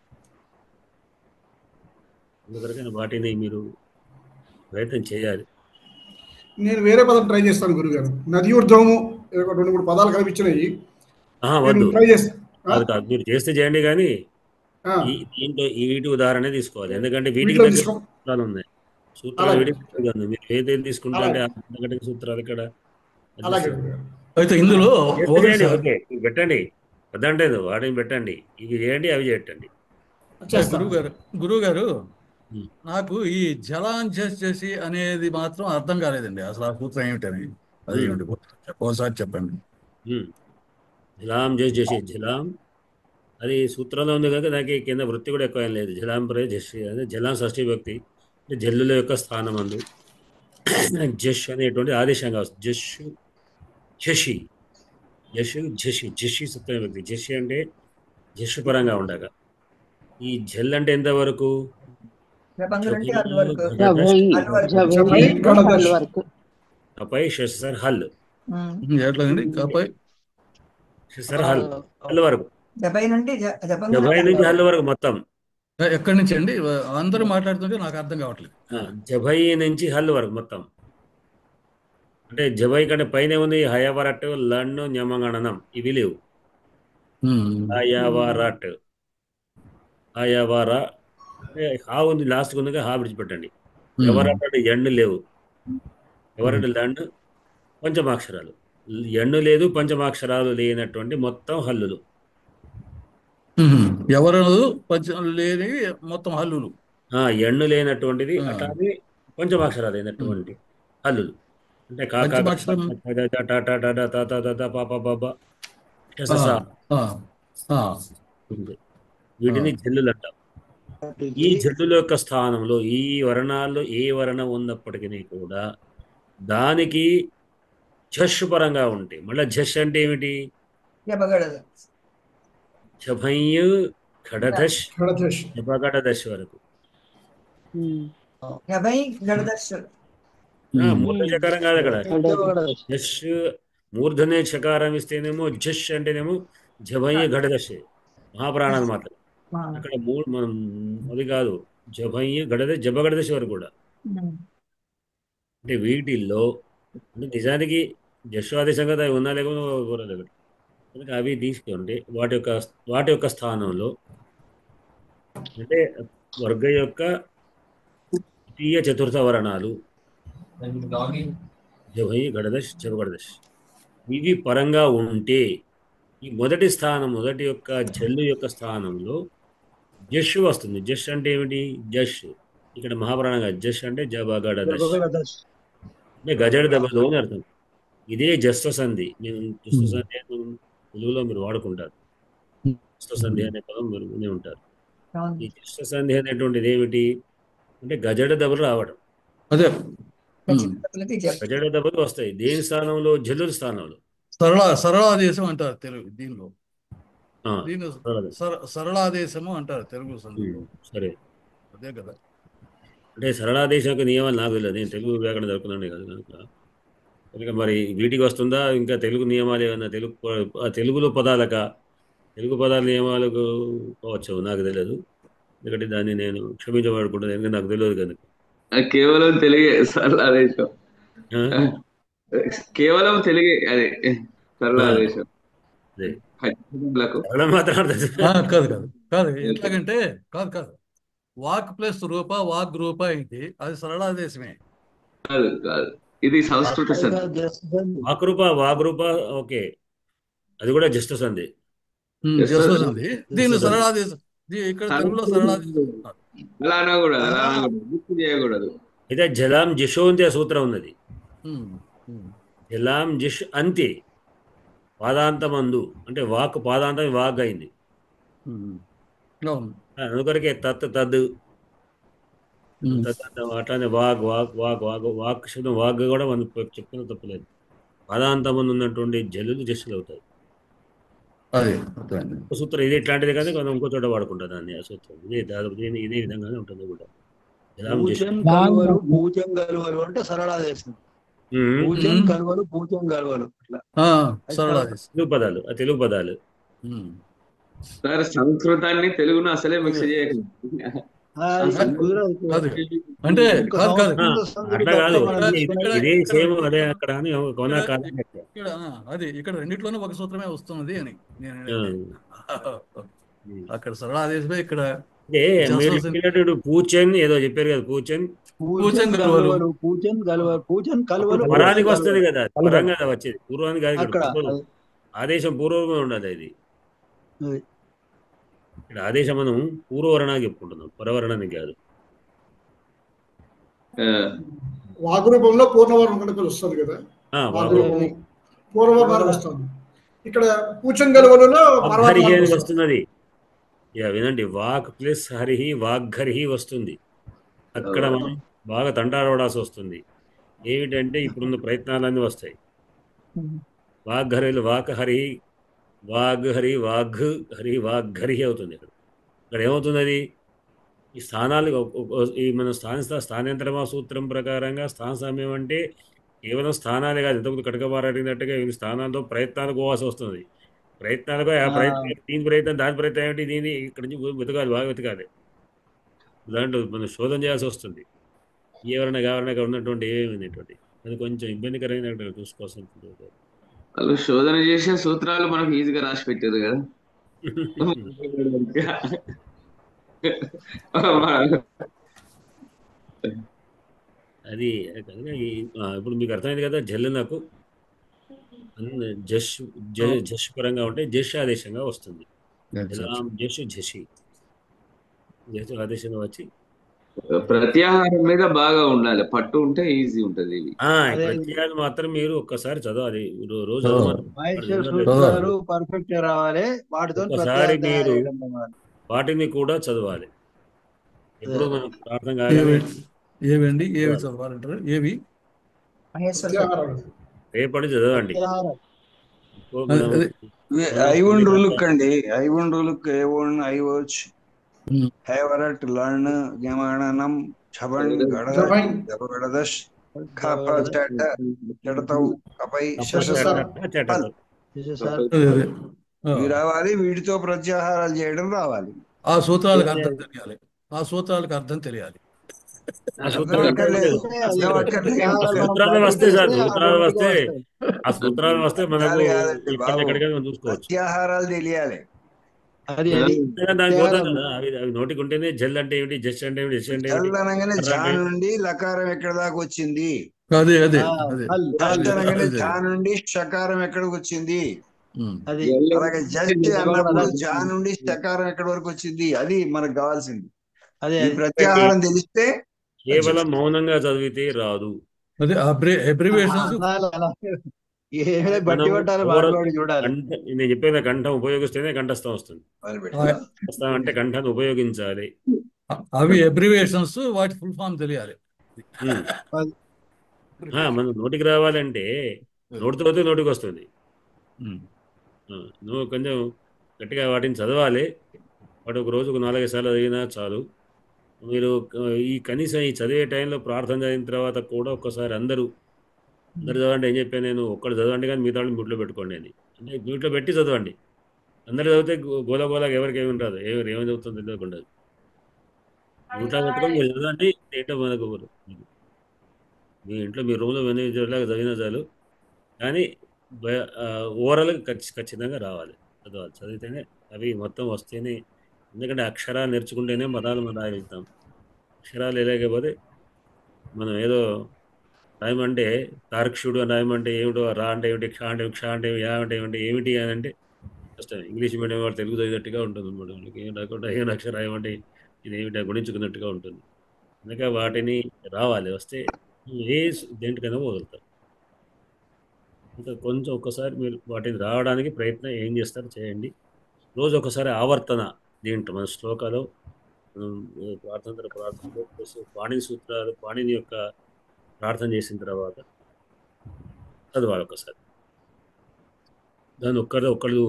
అందుకని వాటిని మీరు ప్రయత్నం చేయాలి. నేను వేరే పదం ట్రై చేస్తాను గురుగారు. నదీర్ధము 2-3 పదాలు కనిపించినాయి. ట్రై చేస్తాను. కాదు, మీరు చేస్తే చేయండి, కానీ దీంట్లో వీటి ఉదాహరణ తీసుకోవాలి. ఎందుకంటే వీటికి సూత్రాలు ఉన్నాయి. సూత్రాలు వీటికి మీరు ఏదైతే తీసుకుంటే అంటే సూత్రాలు ఇక్కడ అయితే ఇందులో పెట్టండి. వద్దంటే వాటిని పెట్టండి, ఇవి చేయండి, అవి చేయటండి. గురువు గారు నాకు ఈ జలాన్ చేసి అనేది మాత్రం అర్థం కాలేదండి. అసలు ఆ సూత్రం ఏమిటని అది ఏమిటి ఒకసారి చెప్పండి. జలాం చేసి జలాం అది సూత్రంలో ఉంది కనుక దానికి కింద వృత్తి కూడా ఎక్కువ ఏం లేదు. జలాం పరే జషి అదే జలాం షష్ఠీ భక్తి, జల్లుల యొక్క స్థానం అందు జష్ అనేటువంటి ఆదేశంగా వస్తుంది. జషి జషి సప్తమి భక్తి. జషి అంటే జష్ పరంగా ఉండగా, ఈ జల్ అంటే ఎంతవరకు జపంగులు అంటే హల్ వరకు జవై హల్ వరకు కపై షసర్ హల్ ఎట్లాగండి కాపై షసర్ హల్ హల్ వరకు జపై నుండి జబై నుంచి హల్ వరకు మొత్తం ఎక్కడి నుంచి అండి అందరూ మాట్లాడుతుంటే నాకు అర్థం కావట్లేదు. జబై నుంచి హల్ వరకు మొత్తం అంటే జబై కంటే పైన ఉంది హయవరట్ లన్ను న్యమగణనం ఇవి లేవు. హయవరట్ హయవర హా ఉంది లాస్ట్ ఉంది హా విడిచిపెట్టండి. ఎవరట్ ఎండు లేవు. ఎవరట్ లండ్ పంచమాక్షరాలు ఎండు లేదు పంచమాక్షరాలు లేనటువంటి మొత్తం హల్లులు. ఎవరు లేని మొత్తం హల్లులు ఎండు లేనటువంటిది అట్లానే పంచమాక్షరాలు అయినటువంటి హల్లులు అంటే వీటిని జల్లులు అంటాం. ఈ జల్లుల యొక్క స్థానంలో ఈ వర్ణాల్లో ఏ వర్ణం ఉన్నప్పటికీ కూడా దానికి ఝష్ పరంగా ఉంటాయి. మళ్ళీ ఝష్ అంటే ఏమిటి? జభయ్యు ఖడదశ్ జపగడదశ్ వరకు మూర్ధ చకారం కాదు అక్కడ. జష్ మూర్ధనే చకారం ఇస్తేనేమో జష్ అంటేనేమో జభయ్య గడదశ్ మహాప్రాణాలు మాత్రం. అక్కడ మనం అది కాదు జభయ్య గడదశ్ జపగడదశ వరకు కూడా. అంటే వీటిల్లో అంటే నిజానికి జశ్వాదేశం కదా ఉన్నా లేకపోతే కనుక అవి తీసుకుంటే వాటి యొక్క స్థానంలో అంటే వర్గ యొక్క తృతీయ చతుర్థ వర్ణాలు జభై గడదశ్ జపగడదశ్ ఇవి పరంగా ఉంటే ఈ మొదటి యొక్క జల్లు యొక్క స్థానంలో జష్ వస్తుంది. జష్ అంటే ఏమిటి? జష్ ఇక్కడ మహాప్రాణంగా జష్ అంటే జబగడదశ్ అంటే గజడ దెబ్బలో అని అర్థం. ఇదే జస్వ సంధి. నేను జస్వ సంధి తెలుగులో మీరు వాడుకుంటారు. జస్వ సంధి అనే పదం మీరు వినే ఉంటారు. ఈ జస్వ సంధి అనేటువంటిది ఏమిటి అంటే గజడ దెబ్బలు రావడం. అదే గజడ దెబ్బలు వస్తాయి. దేని స్థానంలో? జల్లుల స్థానంలో. సరళాదేశం అంటారు తెలుగు దీనిలో. సరళాదేశము అంటారు తెలుగు సంధిలో. సరే అదే కదా. అంటే సరళాదేశం యొక్క నియమాలు నాకు తెలియదు. నేను తెలుగు వ్యాకరణ జరుపుకున్నాను కదా కనుక మరి వీటికి వస్తుందా ఇంకా తెలుగు నియమాలు ఏమన్నా తెలుగులో తెలుగు పదాల నియమాలకు పోవచ్చు నాకు తెలియదు. ఎందుకంటే దాన్ని నేను క్షమించబడుకుంటాను ఎందుకంటే నాకు తెలియదు కనుక. కేవలం తెలుగే సరళాదేశం. కేవలం తెలుగే అది సరళాదేశం. కాదు ఎట్లాగంటే కాదు వాక్ ప్లస్ రూప వాగ్ రూప ఏంటి అది సరళాదేశమే. కాదు ఇది సంస్కృత సంధి. వాగ్రూప ఓకే అది కూడా జస్ట్ సంధి. దీన్ని సరళాదేశం ఇక్కడ తెలుగులో సరళాదేశం అలా చేయకూడదు. అయితే జలాం జిషో అంతే సూత్రం ఉన్నది. జలాం జిష్ అంతే పాదాంతమందు అంటే వాక్ పాదాంతం వాగ్ అయింది. అనుకొరకే తత్ తద్ అట్లానే వాగ్ వాగ్ వాగ్ వాగ్ వాక్ శబ్దం వాగ్ కూడా మనం చెప్పుకున్న తప్పలేదు. పాదాంతమందు ఉన్నటువంటి జల్లులు జస్సులు అవుతాయి. సూత్రం ఇది ఇట్లాంటిది కానీ మనం ఇంకో చోట వాడుకుంటాం దాన్ని. ఆ సూత్రం ఇదే విధంగానే ఉంటుంది కూడా. అంటే సరళాదేశం. తెలుగు పదాలు సార్ సంస్కృతాన్ని తెలుగును అసలే మిక్స్ చేయకండి. అంటే అట్లా కాదు ఇదే సేమ్ అదే అక్కడ అని అది ఇక్కడ రెండిట్లోనూ ఒక సూత్రమే వస్తున్నది అని నేను అక్కడ సరళాదేశమే ఇక్కడ పూచన్ ఏదో చెప్పారు కదా. పూచన్ పరానికి వస్తుంది కదా. పరంగా వచ్చేది పూర్వానికి కాదు. ఆదేశం పూర్వంగా ఉండదు. ఇది ఇక్కడ ఆదేశం మనం పూర్వవర్ణానికి చెప్పుకుంటున్నాం పరవర్ణానికి కాదు. వాగ్రూపంలో పూర్ణవర్ణం కనుక వస్తుంది కదా. పూర్వవర్ణానికి వస్తుంది. ఇక్కడ పూచన్ గలవలలో వస్తున్నది. వినండి వాక్ ప్లస్ హరిహి వాగ్గరిహి వస్తుంది. అక్కడ మనం బాగా తంటారవడాల్సి వస్తుంది. ఏమిటంటే ఇప్పుడున్న ప్రయత్నాలన్నీ వస్తాయి. వాగ్గరిలు వాక్ హరి వాగ్ హరి వాగ్ హరి వాగ్గరి అవుతుంది. ఇక్కడ ఏమవుతుంది? అది ఈ స్థానాలు ఈ మన స్థానేంతరమా సూత్రం ప్రకారంగా స్థాన సమయం అంటే కేవలం స్థానాలే కాదు. ఇంతకుముందు కటకవారు అడిగినట్టుగా ఈ స్థానాలతో ప్రయత్నాలు పోవాల్సి వస్తుంది. ప్రయత్నాలుగా ఆ ప్రయత్నం దీని ప్రయత్నం దాని ప్రయత్నం ఏమిటి, దీని ఇక్కడి నుంచి వెతకాలి, బాగా వెతకాలి. దాంట్లో మనం శోధన చేయాల్సి వస్తుంది. ఎవరైనా కావాలన్నా ఉన్నటువంటి ఏమేమిటువంటి అది కొంచెం ఇబ్బందికరమైన చూసుకోవాల్సి ఉంటుంది. వాళ్ళు శోధన చేసే సూత్రాలు మనకు ఈజీగా రాసి పెట్టారు కదా. అది ఇప్పుడు మీకు అర్థమైంది కదా. జల్లు నాకు జష్ పరంగా ఉంటే జష్ ఆదేశంగా వస్తుంది. జషి ఆదేశంగా వచ్చి ప్రత్యాహారం మీద బాగా ఉండాలి, పట్టు ఉంటే ఈజీ ఉంటది. ప్రత్యాహారం మాత్రం మీరు ఒక్కసారి చదవాలి. రోజు పర్ఫెక్ట్ రావాలి. ఒకసారి మీరు వాటిని కూడా చదవాలి. ఎప్పుడు మనం ప్రార్థన కాగానే ఏవండి ఏవి చదవాలంటారు? ఏవి రేపటి చదవండి. ఐవుండ్రులుక్ అండి, ఐవుండ్రులుక్ ఏవోన్ ఐవోచ్ హేవరట్ లర్న్ గమనం ఛబన్ గడదష్ ఖప చట చడతౌ కపై శశసర్ ఇవి రావాలి. వీటితో ప్రత్యాహారాలు చేయడం రావాలి. ఆ సూత్రాలకు అర్థం తెలియాలి. ఆ సూత్రాలకు అర్థం తెలియాలి. ప్రత్యాహారాలు తెలియాలి. అవి నోటికి ఉంటేనే జల్ అంటే ఏమిటి, జస్ట్ అంటే ఏమిటి, జస్ట్ అంటే జల్ అనగానే జా నుండి లకారం ఎక్కడ దాకా వచ్చింది, జా నుండి షకారం ఎక్కడికి వచ్చింది, అలాగే జస్ట్ అన్నప్పుడు జా నుండి షకారం ఎక్కడి వరకు వచ్చింది, అది మనకు కావాల్సింది. అది ప్రత్యాహారం తెలిస్తే కేవలం మౌనంగా చదివితే రాదు. అదే అబ్రివేషన్స్ నేను చెప్పేది కంఠం ఉపయోగిస్తేనే కంఠస్థం వస్తుంది. అంటే కంఠాన్ని ఉపయోగించాలి. అవి అబ్రివేషన్స్, వాటి ఫుల్ ఫామ్ తెలియాలి. మన నోటికి రావాలంటే నోటితో వస్తే నోటికి వస్తుంది. నువ్వు కొంచెం గట్టిగా వాటిని చదవాలి. వాటి ఒక రోజుకు 4-5 సార్లు చదివినా చాలు. మీరు ఈ కనీసం ఈ చదివే టైంలో ప్రార్థన చదివిన తర్వాత కూడా ఒక్కసారి అందరూ చదవండి. ఏం చెప్పాను నేను, ఒక్కడు చదవండి కానీ మిగతా వాళ్ళు మ్యూట్లో పెట్టుకోండి అని. అంటే మ్యూట్లో పెట్టి చదవండి. అందరు చదివితే గోలగోలాగా ఎవరికి ఏమి ఉండదు, ఏమి చదువుతుందో తెలియకుండా మ్యూట్లో పెట్టుకొని మీరు చదవండి. ఏంటో మనకు మీ ఇంట్లో మీ రూమ్లో మేనేజర్లాగా చదివినా చాలు, కానీ ఓవరాల్గా ఖచ్చితంగా రావాలి, చదవాలి. చదివితేనే అవి మొత్తం వస్తేనే. ఎందుకంటే అక్షరాలు నేర్చుకుంటేనే పదాలు మనం రాయగలుగుతాం. అక్షరాలు లేకపోతే మనం ఏదో రాయమంటే తార్క్షుడు అని రాయమంటే ఏమిటో, రా అంటే ఏమిటి, క్ష అంటే క్ష అంటే యా అంటే ఏమిటి, ఏమిటి అని అంటే కష్టం. ఇంగ్లీష్ మీడియం వాడు తెలుగు చదివినట్టుగా ఉంటుంది అన్నమాట. వాళ్ళకి ఏం రాకుండా ఏం అక్షరం రాయమంటే ఇది ఏమిటి గుణించుకున్నట్టుగా ఉంటుంది. అందుకే వాటిని రావాలి, వస్తే దేంటికైనా వదులుతారు. ఇంకా కొంచెం ఒక్కసారి మీరు వాటిని రావడానికి ప్రయత్నం ఏం చేస్తారు చేయండి. రోజు ఒకసారి ఆవర్తన దీంట్లో మన శ్లోకాలు ప్రార్థన పాణిని సూత్రాలు, పాణిని యొక్క ప్రార్థన చేసిన తర్వాత చదవాలి ఒకసారి. దాన్ని ఒక్కళ్ళు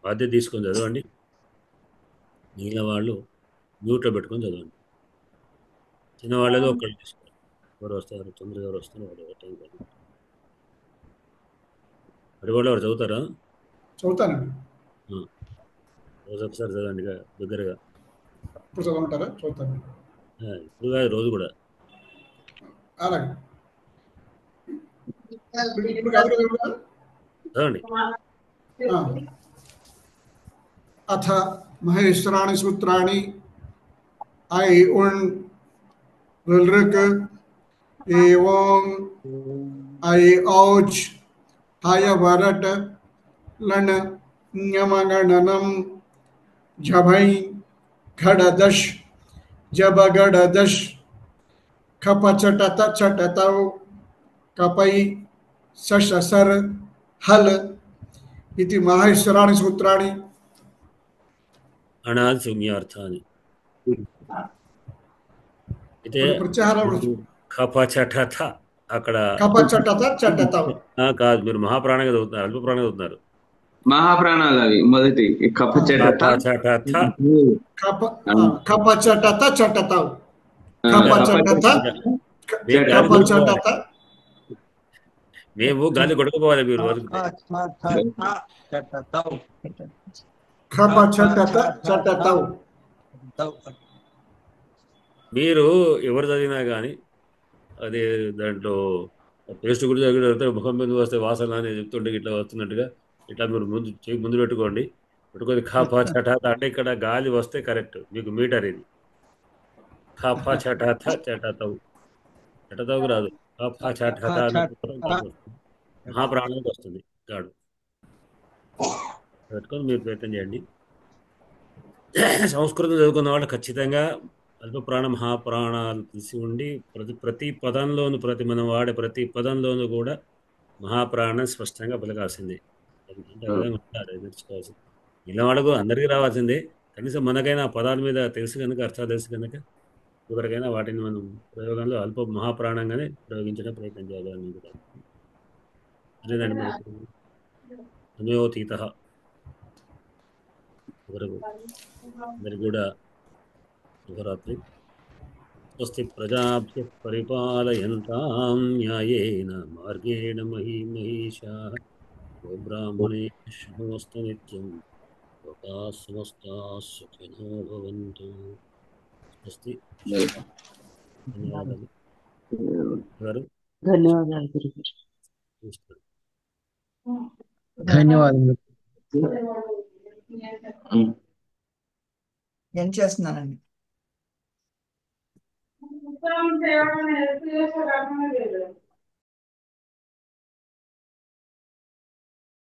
బాధ్యత తీసుకొని చదవండి. మిగిలిన వాళ్ళు మ్యూట్లో పెట్టుకొని చదవండి. చిన్నవాళ్ళలో ఒక్కళ్ళు తీసుకోవాలి. ఎవరు వస్తారు తొందరగా, ఎవరు వస్తారు వాళ్ళు టైం కాదు. అడివాళ్ళు ఎవరు చదువుతారా? చదువుతానండి. రోజు ఒకసారి చదవండి దగ్గరగా. ఇప్పుడు చదవమంటారా? చదువుతాను. ఇప్పుడు కాదు, రోజు కూడా. అలాగే చదవండి. అథ మహేశ్వరాణి సూత్రాణి ఐ ఉన్ రుల్రుక్ ఏవం ఐ ఔజ్ హయవరట్ లన్ ఞమగణనం జభై ఘడదష్ జబగడదష్ ఖపచటత చటతౌ కపై సశసర్ హల్ ఇది మహేశ్వరాణి సూత్రాణి అనాది శూన్యార్థాన్ని. అయితే ఖపచటత అక్కడ ఖపచటత చటతౌ కాదు, మీరు మహాప్రాణంగా చదువుతున్నారు, అల్ప ప్రాణంగా చదువుతున్నారు. మహాప్రాణాలు అవి మొదటి కపచటత కపచటత చటతావు కపచటత కపచటత. మేము గాలి కొట్టుకుపోవాలి మీరు వరకు. మీరు ఎవరు చదివినా కానీ అదే దాంట్లో పేస్ట్ గురించి చదివితే ముఖం మీద వస్తే వాసన అని చెప్తుంటే ఇట్లా వస్తున్నట్టుగా ఇట్లా మీరు ముందు పెట్టుకోండి. పెట్టుకొని ఖాపా చటాత అంటే ఇక్కడ గాలి వస్తే కరెక్ట్ మీకు మీటర్ ఇది. ఖాపా చటాత చటతవు చటతవు రాదు. ఖాపా చటాత మహాప్రాణానికి వస్తుంది గాడు. పెట్టుకొని మీరు ప్రయత్నం చేయండి. సంస్కృతం చదువుకున్న వాళ్ళు ఖచ్చితంగా అల్పప్రాణ మహాప్రాణాలు తెలిసి ఉండి ప్రతి పదంలోనూ మనం వాడే ప్రతి పదంలోనూ కూడా మహాప్రాణం స్పష్టంగా పలకాల్సిందే. నేర్చుకోవాల్సింది. ఇలా వాడకు అందరికీ రావాల్సిందే. కనీసం మనకైనా పదాల మీద తెలుసు కనుక, అర్థాలు తెలుసు కనుక ఎవరికైనా వాటిని మనం ప్రయోగంలో అల్ప మహాప్రాణంగానే ప్రయోగించడం ప్రయత్నం చేయాలని కూడా అనేదండి. మనకు సమయోతీత వరకు అందరికి కూడా శుభరాత్రి. స్వస్తి ప్రజాభ్య పరిపాలయంతాం న్యాయేన మార్గేణ మహీమహీషాః గోబ్రాహ్మణే శుభమస్తు నిత్యం లోకాః సమస్తాః సుఖినో భవంతు. స్వస్తి. ధన్యవాదాలు గారు. ధన్యవాదాలు గురుగారు. ధన్యవాదాలు. ఏం చేస్తున్నానండి?